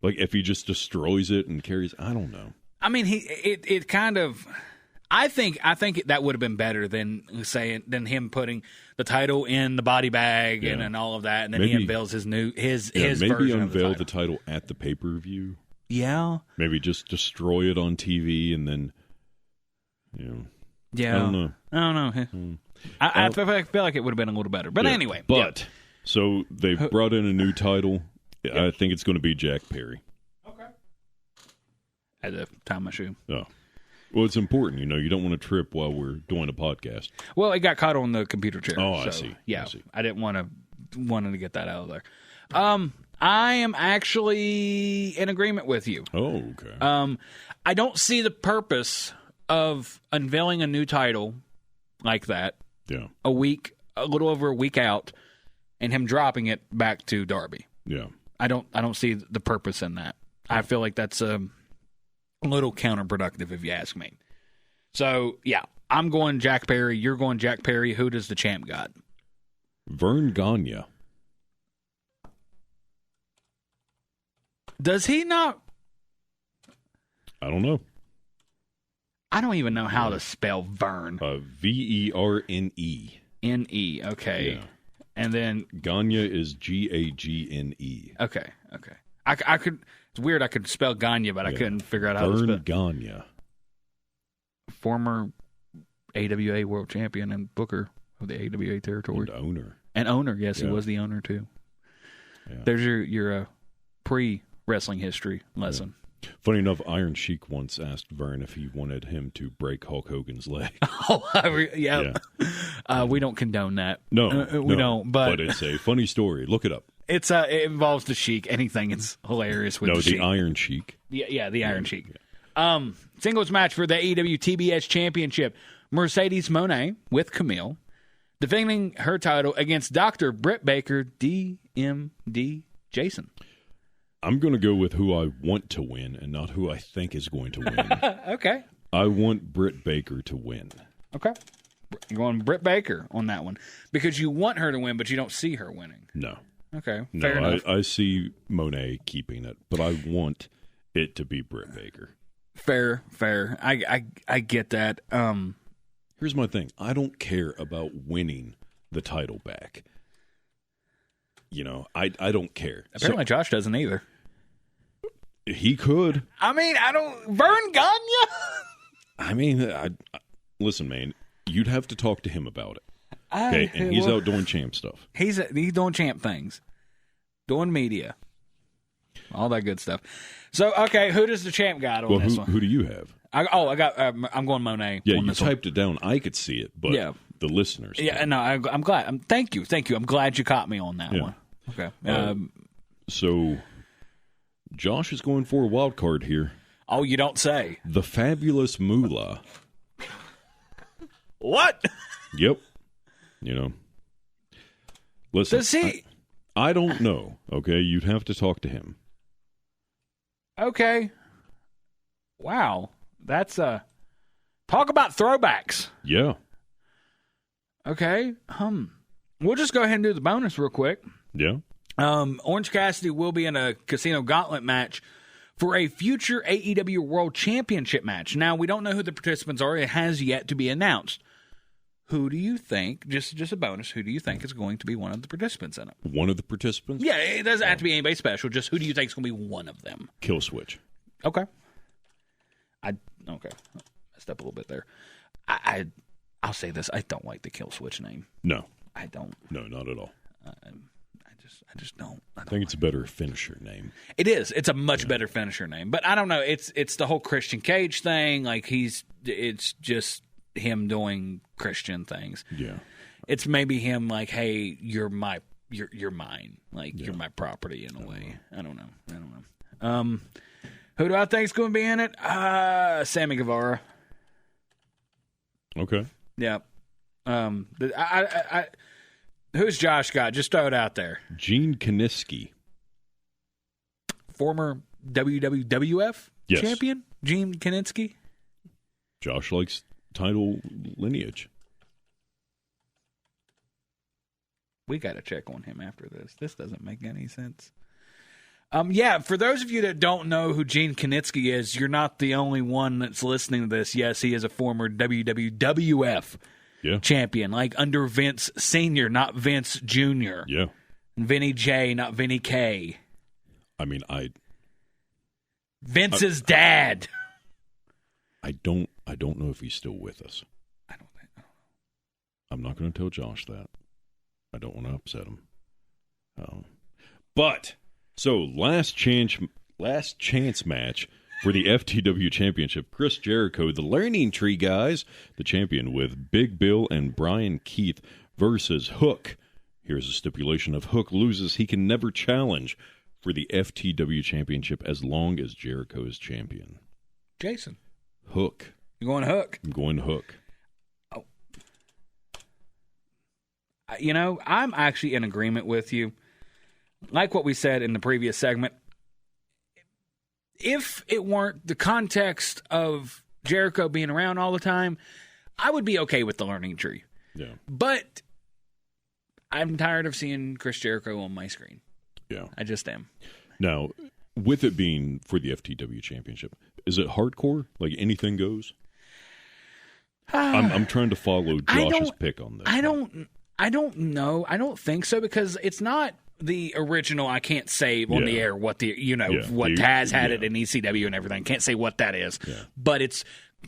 E: Like if he just destroys it and carries, I don't know.
D: I mean, it kind of. I think that would have been better than him putting the title in the body bag and all of that, and then he unveils his version
E: maybe
D: of
E: unveil
D: the
E: title at the pay-per-view.
D: Yeah,
E: maybe just destroy it on TV and then,
D: yeah. I don't know. I feel like it would have been a little better, but anyway.
E: But so they brought in a new title. I think it's going to be Jack Perry.
D: Okay. I had to tie my shoe.
E: Oh. Well, it's important, you don't want to trip while we're doing a podcast.
D: Well, it got caught on the computer chair.
E: Oh, I see.
D: Yeah, I didn't wanted to get that out of there. I am actually in agreement with you.
E: Oh, okay.
D: I don't see the purpose of unveiling a new title like that.
E: Yeah.
D: A little over a week out, and him dropping it back to Darby.
E: Yeah.
D: I don't see the purpose in that. I feel like that's a little counterproductive, if you ask me. So, yeah, I'm going Jack Perry. You're going Jack Perry. Who does the champ got?
E: Vern Gagne.
D: Does he not?
E: I don't know.
D: I don't even know how to spell Vern.
E: Verne.
D: N-E, okay.
E: Yeah.
D: And then...
E: Gagne is Gagne.
D: Okay. I could... It's weird I could spell Gagne, but I couldn't figure out how to spell
E: Vern Gagne.
D: Former AWA World Champion and Booker of the AWA territory. And owner, yes, he was the owner too. Yeah. There's your pre-wrestling history lesson.
E: Yeah. Funny enough, Iron Sheik once asked Vern if he wanted him to break Hulk Hogan's leg.
D: Yeah. We don't condone that.
E: No,
D: we don't. But
E: it's a funny story. Look it up.
D: It involves the Sheik. Anything is hilarious with the Sheik.
E: No, the Iron Sheik.
D: Yeah, the Iron Sheik. Yeah. Singles match for the AEW TBS Championship. Mercedes Moné with Camille defending her title against Dr. Britt Baker, DMD Jason.
E: I'm going to go with who I want to win and not who I think is going to win.
D: Okay.
E: I want Britt Baker to win.
D: Okay. You're going Britt Baker on that one because you want her to win, but you don't see her winning.
E: No.
D: Okay, fair enough.
E: I see Monet keeping it, but I want it to be Britt Baker.
D: Fair. I get that.
E: Here's my thing. I don't care about winning the title back. I don't care.
D: Apparently Josh doesn't either.
E: He could.
D: I mean, Vern Gagne?
E: I mean, listen, man, you'd have to talk to him about it. Okay, and he's out doing champ stuff.
D: He's doing champ things. doing media, all that good stuff. So, okay, who does the champ got on this one?
E: Who do you have?
D: I'm going Monet.
E: Yeah,
D: on
E: you
D: this
E: typed it down. I could see it, but the listeners.
D: Yeah, no, I'm glad. Thank you. I'm glad you caught me on that one. Okay.
E: So, Josh is going for a wild card here.
D: Oh, you don't say.
E: The Fabulous Moolah.
D: What?
E: Yep. Listen.
D: Does he?
E: I don't know. Okay, you'd have to talk to him.
D: Okay. Wow. That's talk about throwbacks.
E: Yeah.
D: Okay. We'll just go ahead and do the bonus real quick.
E: Yeah.
D: Orange Cassidy will be in a Casino Gauntlet match for a future AEW World Championship match. Now, we don't know who the participants are. It has yet to be announced. Who do you think, just a bonus, who do you think is going to be one of the participants in it?
E: One of the participants?
D: Yeah, it doesn't have to be anybody special. Just who do you think is going to be one of them?
E: Killswitch.
D: Okay. Okay. I step a little bit there. I'll say this. I don't like the Killswitch name.
E: No.
D: I don't.
E: No, not at all.
D: I just don't.
E: I think it's a better finisher name.
D: It is. It's a much better finisher name. But I don't know. It's the whole Christian Cage thing. Like it's just him doing Christian things.
E: Yeah.
D: It's maybe him like, hey, you're mine. Like you're my property in a way. I don't know. Who do I think is going to be in it? Sammy Guevara.
E: Okay.
D: Yeah. Who's Josh got? Just throw it out there.
E: Gene Kiniski.
D: Former WWF champion? Gene Kiniski?
E: Josh likes title lineage.
D: We got to check on him after this. This doesn't make any sense. For those of you that don't know who Gene Kiniski is, you're not the only one that's listening to this. Yes, he is a former WWF champion, like under Vince Sr., not Vince Jr.
E: Yeah.
D: Vinny J, not Vinny K.
E: I mean,
D: Vince's dad.
E: I don't know if he's still with us.
D: I don't know.
E: I'm not going to tell Josh that. I don't want to upset him. But so last chance match for the FTW Championship. Chris Jericho, the Learning Tree guys, the champion with Big Bill and Brian Keith versus Hook. Here's a stipulation: if Hook loses, he can never challenge for the FTW Championship as long as Jericho is champion.
D: Jason.
E: Hook.
D: You're going Hook?
E: I'm going Hook.
D: Oh. I'm actually in agreement with you. Like what we said in the previous segment, if it weren't the context of Jericho being around all the time, I would be okay with the Learning Tree.
E: Yeah.
D: But I'm tired of seeing Chris Jericho on my screen.
E: Yeah.
D: I just am.
E: Now, with it being for the FTW Championship, is it hardcore? Like anything goes? I'm trying to follow Josh's pick on this.
D: I don't know. I don't think so, because it's not the original. I can't say on the air what Taz had it in ECW and everything. Can't say what that is. Yeah. But it's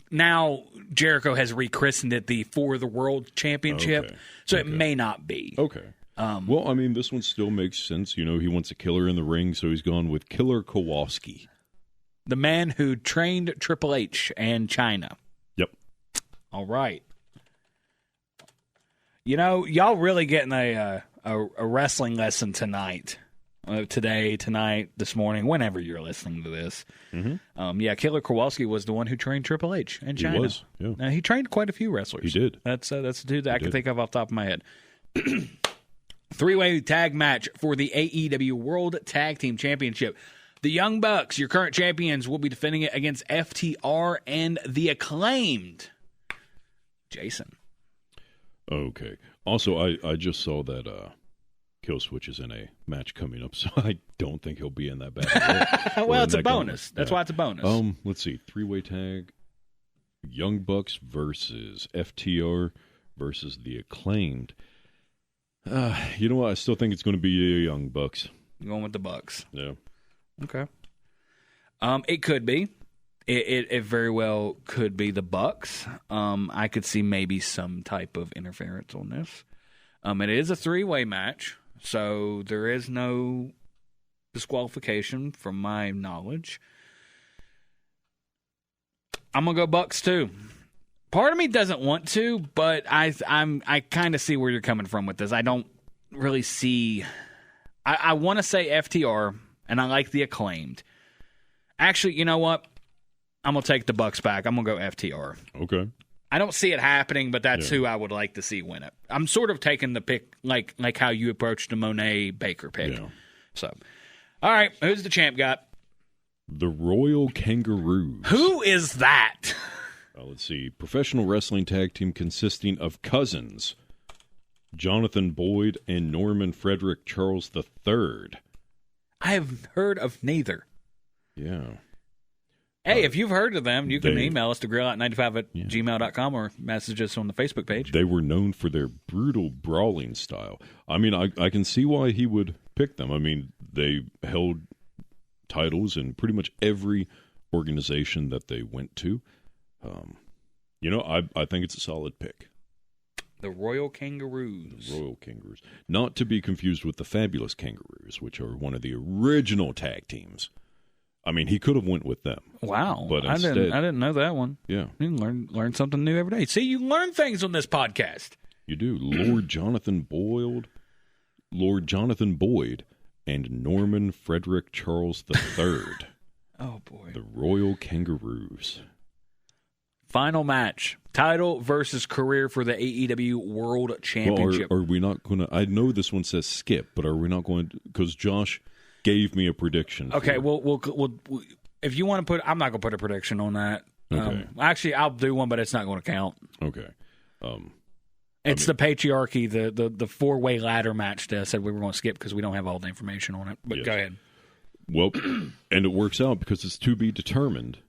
D: now Jericho has rechristened it the For the World Championship. Okay. So it may not be.
E: Okay. Well, I mean, this one still makes sense. He wants a killer in the ring, so he's gone with Killer Kowalski.
D: The man who trained Triple H and China.
E: Yep.
D: All right. Y'all really getting a wrestling lesson tonight. Tonight, this morning, whenever you're listening to this. Mm-hmm. Killer Kowalski was the one who trained Triple H in China.
E: He was, yeah.
D: Now, he trained quite a few wrestlers.
E: He did.
D: That's the dude that I can think of off the top of my head. Three-way tag match for the AEW World Tag Team Championship. The Young Bucks, your current champions, will be defending it against FTR and the Acclaimed. Jason.
E: Okay. Also, I just saw that Killswitch is in a match coming up, so I don't think he'll be in that battle.
D: Well, it's a bonus. That's why it's a bonus.
E: Let's see. Three-way tag. Young Bucks versus FTR versus the Acclaimed. You know what? I still think it's going to be Young Bucks.
D: You're going with the Bucks.
E: Yeah.
D: Okay. It could be. It very well could be the Bucks. I could see maybe some type of interference on this. It is a three-way match, so there is no disqualification from my knowledge. I'm going to go Bucks too. Part of me doesn't want to, but I kind of see where you're coming from with this. I don't really see... I want to say FTR, and I like the Acclaimed. Actually, you know what? I'm going to take the Bucks back. I'm going to go FTR.
E: Okay.
D: I don't see it happening, but that's who I would like to see win it. I'm sort of taking the pick like how you approached the Monet Baker pick. Yeah. So, all right, who's the champ got?
E: The Royal Kangaroos.
D: Who is that?
E: Let's see. Professional wrestling tag team consisting of cousins Jonathan Boyd and Norman Frederick Charles III.
D: I have heard of neither.
E: Yeah.
D: Hey, if you've heard of them, you can email us to grillout95@gmail.com or message us on the Facebook page.
E: They were known for their brutal brawling style. I mean, I can see why he would pick them. I mean, they held titles in pretty much every organization that they went to. I think it's a solid pick.
D: The Royal Kangaroos.
E: The Royal Kangaroos. Not to be confused with the Fabulous Kangaroos, which are one of the original tag teams. I mean, he could have went with them.
D: Wow.
E: But
D: I didn't know that one.
E: Yeah.
D: You learn something new every day. See, you learn things on this podcast.
E: You do. Lord Jonathan Boyd, and Norman Frederick Charles III.
D: Oh, boy.
E: The Royal Kangaroos.
D: Final match. Title versus career for the AEW World Championship.
E: Well, are we not going to... I know this one says skip, but are we not going to... Because Josh gave me a prediction.
D: Okay, we'll if you want to put... I'm not going to put a prediction on that.
E: Okay.
D: Actually, I'll do one, but it's not going to count.
E: Okay.
D: It's the patriarchy, the four-way ladder match that I said we were going to skip because we don't have all the information on it. But Go ahead.
E: Well, and it works out because it's to be determined.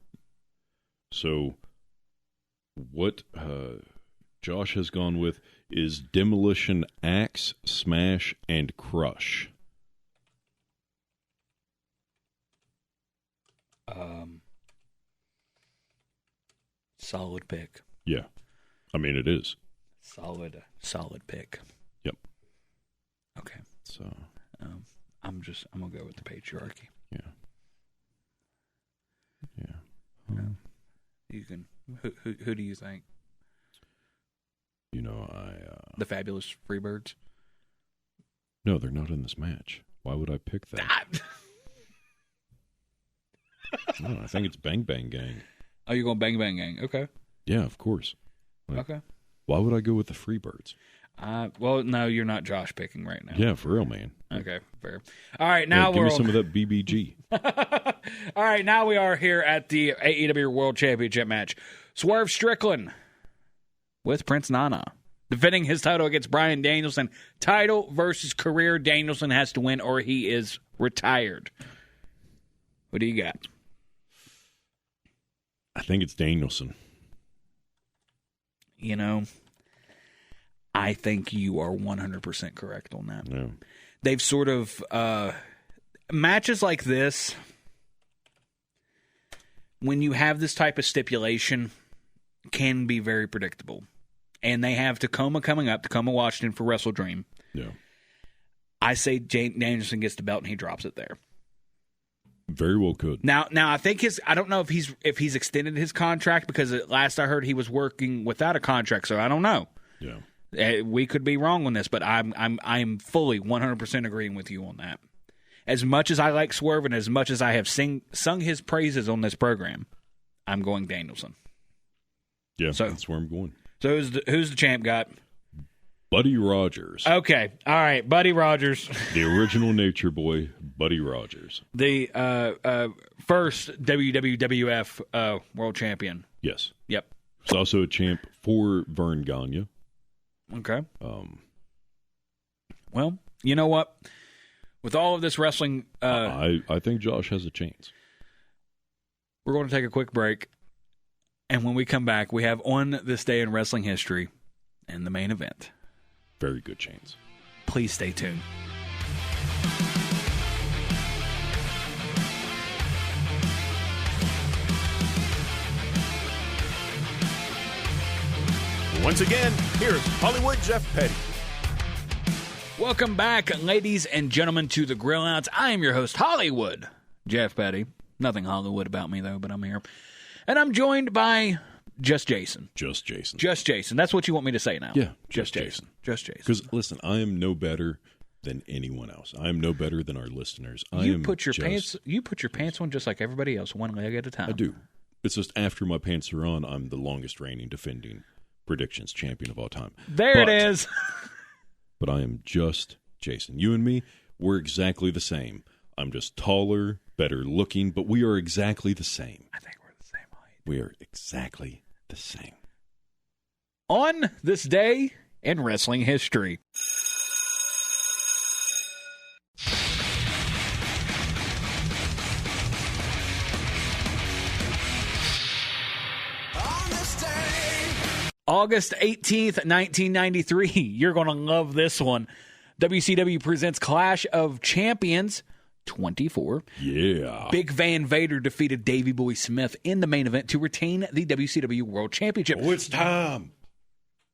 E: So what Josh has gone with is Demolition Axe, Smash, and Crush.
D: Solid pick.
E: Yeah. I mean, it is.
D: Solid pick.
E: Yep.
D: Okay.
E: So
D: I'm gonna go with the patriarchy.
E: Yeah. Yeah.
D: You can. Who do you think?
E: The
D: Fabulous Freebirds.
E: No, they're not in this match. Why would I pick that? No, I think it's Bang Bang Gang.
D: Oh, you're going Bang Bang Gang. Okay.
E: Yeah, of course.
D: Okay.
E: Why would I go with the Freebirds?
D: Well, no, you're not Josh picking right now.
E: Yeah, for real, man.
D: Okay, fair. All right, now
E: give me some of that BBG.
D: All right, now we are here at the AEW World Championship match. Swerve Strickland with Prince Nana defending his title against Bryan Danielson. Title versus career. Danielson has to win or he is retired. What do you got?
E: I think it's Danielson.
D: I think you are 100% correct on that.
E: Yeah.
D: They've sort of matches like this, when you have this type of stipulation, can be very predictable. And they have Tacoma coming up, Tacoma, Washington for Wrestle Dream.
E: Yeah.
D: I say Danielson gets the belt and he drops it there.
E: Very well could.
D: Now I think I don't know if he's extended his contract, because at last I heard he was working without a contract, so I don't know.
E: Yeah.
D: We could be wrong on this, but I'm fully 100% agreeing with you on that. As much as I like Swerve and as much as I have sung his praises on this program, I'm going Danielson.
E: Yeah, that's where I'm going.
D: So who's the champ got?
E: Buddy Rogers.
D: Okay. All right. Buddy Rogers.
E: The original Nature Boy, Buddy Rogers.
D: The first WWF World Champion.
E: Yes.
D: Yep.
E: He's also a champ for Vern Gagne.
D: Okay. Well, you know what? With all of this wrestling...
E: I think Josh has a chance.
D: We're going to take a quick break. And when we come back, we have On This Day in Wrestling History and the main event.
E: Very good chance.
D: Please stay tuned.
C: Once again, here's Hollywood Jeff Petty.
D: Welcome back, ladies and gentlemen, to the Grill Outs. I am your host, Hollywood Jeff Petty. Nothing Hollywood about me, though, but I'm here. And I'm joined by Just Jason.
E: Just Jason.
D: Just Jason. That's what you want me to say now.
E: Yeah.
D: Just Jason. Just Jason.
E: Because, listen, I am no better than anyone else. I am no better than our listeners.
D: You put your pants on just like everybody else, one leg at a time.
E: I do. It's just after my pants are on, I'm the longest reigning defending predictions champion of all time.
D: It is.
E: But I am just Jason. You and me, we're exactly the same. I'm just taller, better looking, but we are exactly the same.
D: I think we're the same height.
E: We are exactly the same.
D: On this day in wrestling history. August 18th, 1993. You're going to love this one. WCW presents Clash of Champions 24.
E: Yeah.
D: Big Van Vader defeated Davey Boy Smith in the main event to retain the WCW World Championship.
E: Oh, it's time.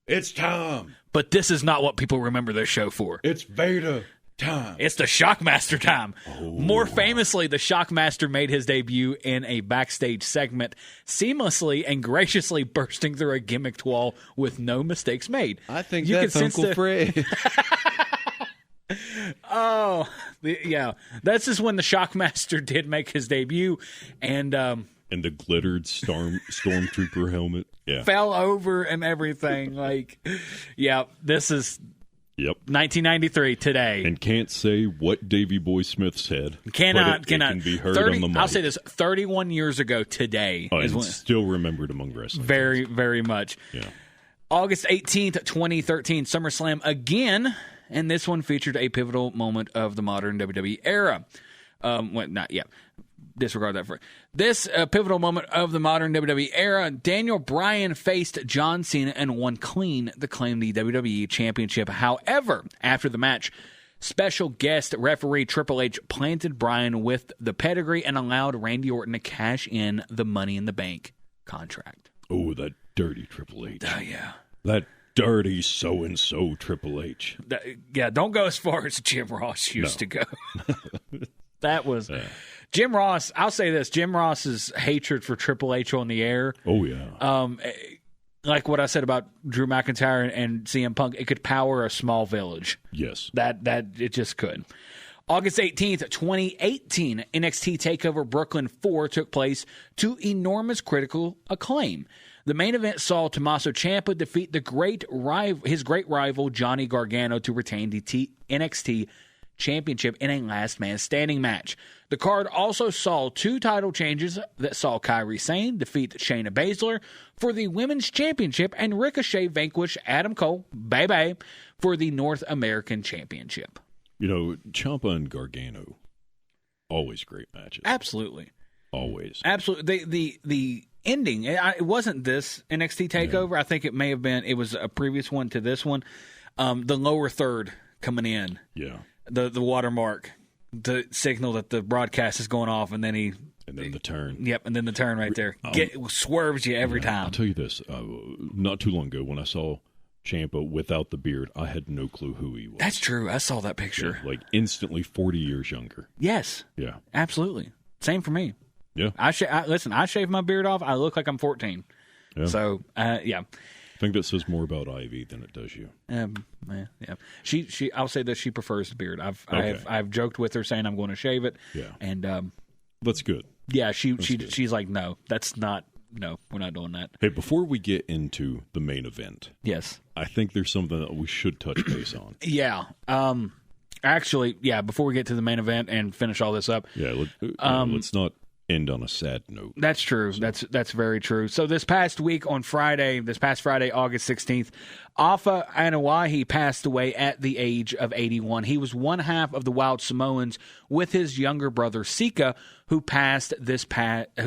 E: It's time.
D: But this is not what people remember this show for.
E: It's Vader time.
D: It's the Shockmaster time.
E: Oh.
D: More famously, the Shockmaster made his debut in a backstage segment, seamlessly and graciously bursting through a gimmicked wall with no mistakes made.
E: I think that's Uncle Fred.
D: Oh, yeah. That's just when the Shockmaster did make his debut, and
E: the glittered stormtrooper helmet. Yeah.
D: Fell over and everything. This is 1993 today.
E: And can't say what Davey Boy Smith said.
D: Cannot.
E: It can be heard on the mic.
D: I'll say this, 31 years ago today.
E: Is when, still remembered among wrestling.
D: Very, very much.
E: Yeah. August
D: 18th, 2013, SummerSlam again. And this one featured a pivotal moment of the modern WWE era. Disregard that for this pivotal moment of the modern WWE era. Daniel Bryan faced John Cena and won clean to claim the WWE Championship. However, after the match, special guest referee Triple H planted Bryan with the pedigree and allowed Randy Orton to cash in the Money in the Bank contract.
E: Oh, that dirty Triple H.
D: Yeah.
E: That dirty so-and-so Triple H.
D: Don't go as far as Jim Ross used to go. That was... Jim Ross, I'll say this, Jim Ross's hatred for Triple H on the air.
E: Oh, yeah.
D: Like what I said about Drew McIntyre and CM Punk, it could power a small village.
E: Yes.
D: That it just could. August 18th, 2018, NXT TakeOver Brooklyn 4 took place to enormous critical acclaim. The main event saw Tommaso Ciampa defeat his great rival Johnny Gargano to retain the NXT Championship in a last man standing match. The card also saw two title changes that saw Kairi Sane defeat Shayna Baszler for the Women's Championship and Ricochet vanquish Adam Cole, for the North American Championship.
E: You know, Ciampa and Gargano, always great matches.
D: Absolutely.
E: Always.
D: Absolutely. The ending, it wasn't this NXT TakeOver. Yeah. I think it was a previous one to this one. The lower third coming in.
E: Yeah.
D: The watermark to signal that the broadcast is going off, and then
E: the turn.
D: Yep, and then the turn right there swerves you every time.
E: I'll tell you this: not too long ago, when I saw Ciampa without the beard, I had no clue who he was.
D: That's true. I saw that picture.
E: Yeah, instantly 40 years younger.
D: Yes.
E: Yeah.
D: Absolutely. Same for me.
E: Yeah.
D: I shave my beard off. I look like I'm 14. Yeah. So yeah.
E: I think that says more about Ivy than it does you.
D: Yeah. She. I'll say that she prefers the beard. I've joked with her saying I'm going to shave it.
E: Yeah.
D: And
E: that's good.
D: Yeah. She's like, no, that's not. No, we're not doing that.
E: Hey, before we get into the main event,
D: yes,
E: I think there's something that we should touch base on.
D: Yeah. Actually, before we get to the main event and finish all this up,
E: let's not end on a sad note.
D: That's true. That's very true. So this past Friday, August 16th, Afa Anoa'i passed away at the age of 81. He was one half of the Wild Samoans with his younger brother Sika, who passed June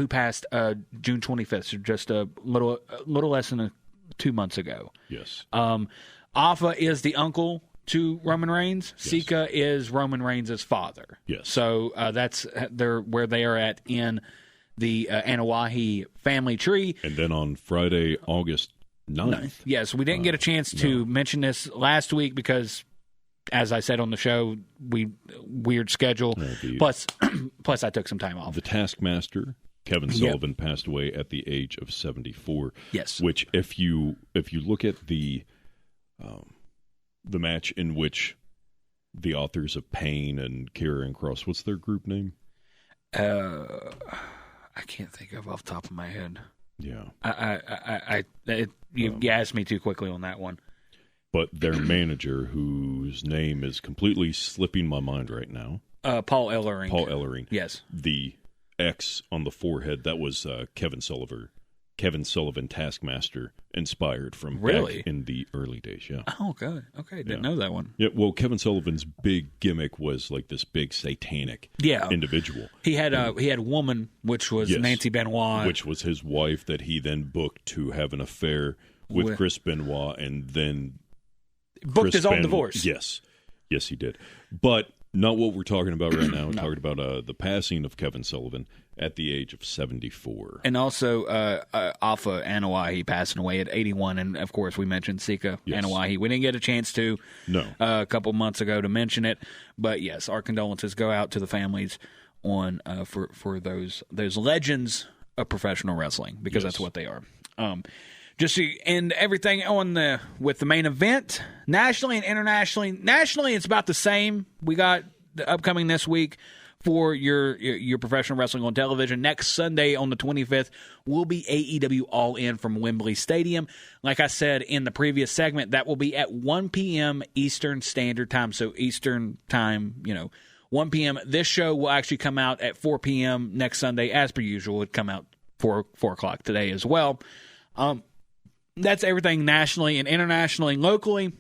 D: 25th, so just a little less than 2 months ago.
E: Yes.
D: Afa is the uncle to Roman Reigns.
E: Yes.
D: Sika is Roman Reigns' father.
E: Yes.
D: So that's where they are at in the Anoa'i family tree.
E: And then on Friday, August 9th.
D: Yes, we didn't get a chance to mention this last week because as I said on the show, weird schedule. Plus I took some time off.
E: The Taskmaster, Kevin Sullivan, passed away at the age of 74.
D: Yes.
E: Which, if you look at the match in which the authors of Pain and Karrion Kross, what's their group name?
D: I can't think of off the top of my head.
E: Yeah.
D: You asked me too quickly on that one.
E: But their manager, whose name is completely slipping my mind right now.
D: Paul Ellering.
E: Paul Ellering.
D: Yes.
E: The X on the forehead, that was Kevin Sullivan Taskmaster, inspired from back in the early days, yeah.
D: Oh, good. Okay, didn't know that one.
E: Yeah, well, Kevin Sullivan's big gimmick was like this big satanic individual.
D: He had Woman, which was Nancy Benoit.
E: Which was his wife that he then booked to have an affair with Chris Benoit, and then
D: booked his own divorce.
E: Yes, he did. But not what we're talking about right now. We're talking about the passing of Kevin Sullivan at the age of 74.
D: And also Alpha Anoa'i passing away at 81. And, of course, we mentioned Sika Anoa'i. We didn't get a chance to a couple months ago to mention it. But, yes, our condolences go out to the families on for those legends of professional wrestling, because that's what they are. Just to end everything with the main event, nationally and internationally. Nationally, it's about the same. We got the upcoming this week for your professional wrestling on television. Next Sunday on the 25th will be AEW All In from Wembley Stadium. Like I said in the previous segment, that will be at 1 p.m. Eastern Standard Time. So Eastern Time, 1 p.m. This show will actually come out at 4 p.m. next Sunday, as per usual. It'd come out 4 o'clock today as well. That's everything nationally and internationally and locally.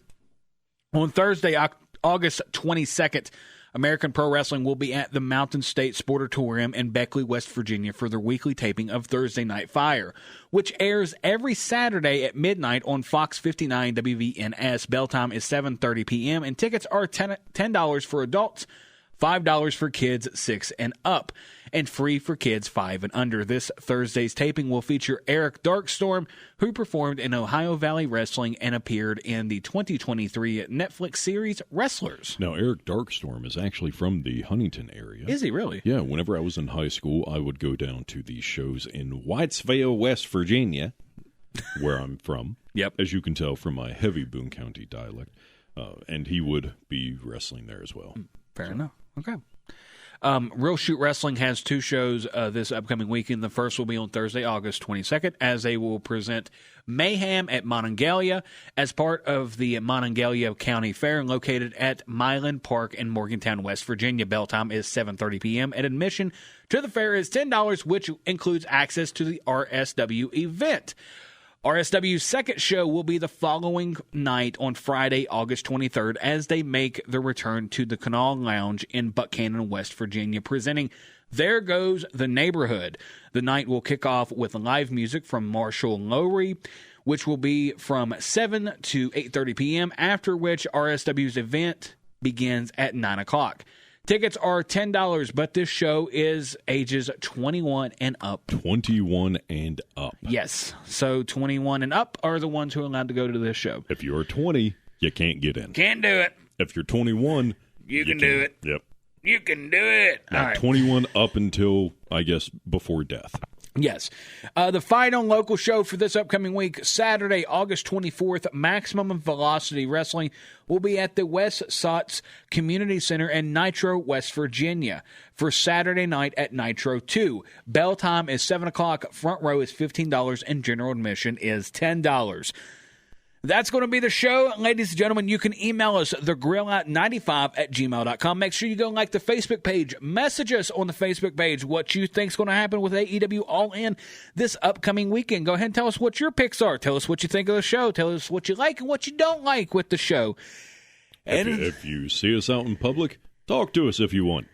D: On Thursday, August 22nd, American Pro Wrestling will be at the Mountain State Sportatorium in Beckley, West Virginia for their weekly taping of Thursday Night Fire, which airs every Saturday at midnight on Fox 59 WVNS. Bell time is 7:30 p.m., and tickets are $10 for adults, $5 for kids 6 and up, and free for kids 5 and under. This Thursday's taping will feature Eric Darkstorm, who performed in Ohio Valley Wrestling and appeared in the 2023 Netflix series Wrestlers.
E: Now, Eric Darkstorm is actually from the Huntington area.
D: Is he really?
E: Yeah, whenever I was in high school, I would go down to these shows in Whitesville, West Virginia, where I'm from.
D: Yep.
E: As you can tell from my heavy Boone County dialect. And he would be wrestling there as well.
D: Fair enough. Okay. Real Shoot Wrestling has 2 shows this upcoming weekend. The first will be on Thursday, August 22nd, as they will present Mayhem at Monongalia as part of the Monongalia County Fair, located at Milan Park in Morgantown, West Virginia. Bell time is 7:30 p.m. and admission to the fair is $10, which includes access to the RSW event. RSW's second show will be the following night on Friday, August 23rd, as they make their return to the Canal Lounge in Buchanan, West Virginia, presenting There Goes the Neighborhood. The night will kick off with live music from Marshall Lowry, which will be from 7 to 8:30 p.m., after which RSW's event begins at 9 o'clock. Tickets are $10, but this show is ages 21 and up.
E: 21 and up.
D: Yes. So 21 and up are the ones who are allowed to go to this show.
E: If you're 20, you can't get in.
D: Can't do it.
E: If you're 21,
D: you can do it.
E: Yep.
D: You can do it.
E: Now,
D: all right.
E: 21 up until, I guess, before death.
D: Yes. The final local show for this upcoming week, Saturday, August 24th, Maximum Velocity Wrestling will be at the West Sots Community Center in Nitro, West Virginia, for Saturday night at Nitro 2. Bell time is 7 o'clock, front row is $15, and general admission is $10. That's going to be the show. Ladies and gentlemen, you can email us, thegrillout95@gmail.com. Make sure you go like the Facebook page. Message us on the Facebook page what you think is going to happen with AEW All In this upcoming weekend. Go ahead and tell us what your picks are. Tell us what you think of the show. Tell us what you like and what you don't like with the show. And
E: if you see us out in public, talk to us if you want.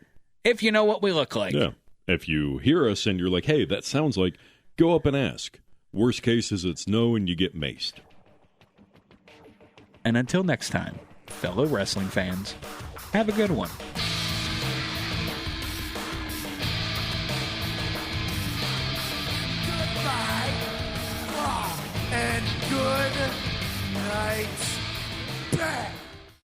D: If you know what we look like.
E: Yeah. If you hear us and you're like, hey, that sounds like, go up and ask. Worst case is it's no and you get maced.
D: And until next time, fellow wrestling fans, have a good one.
A: Goodbye, and good night, back.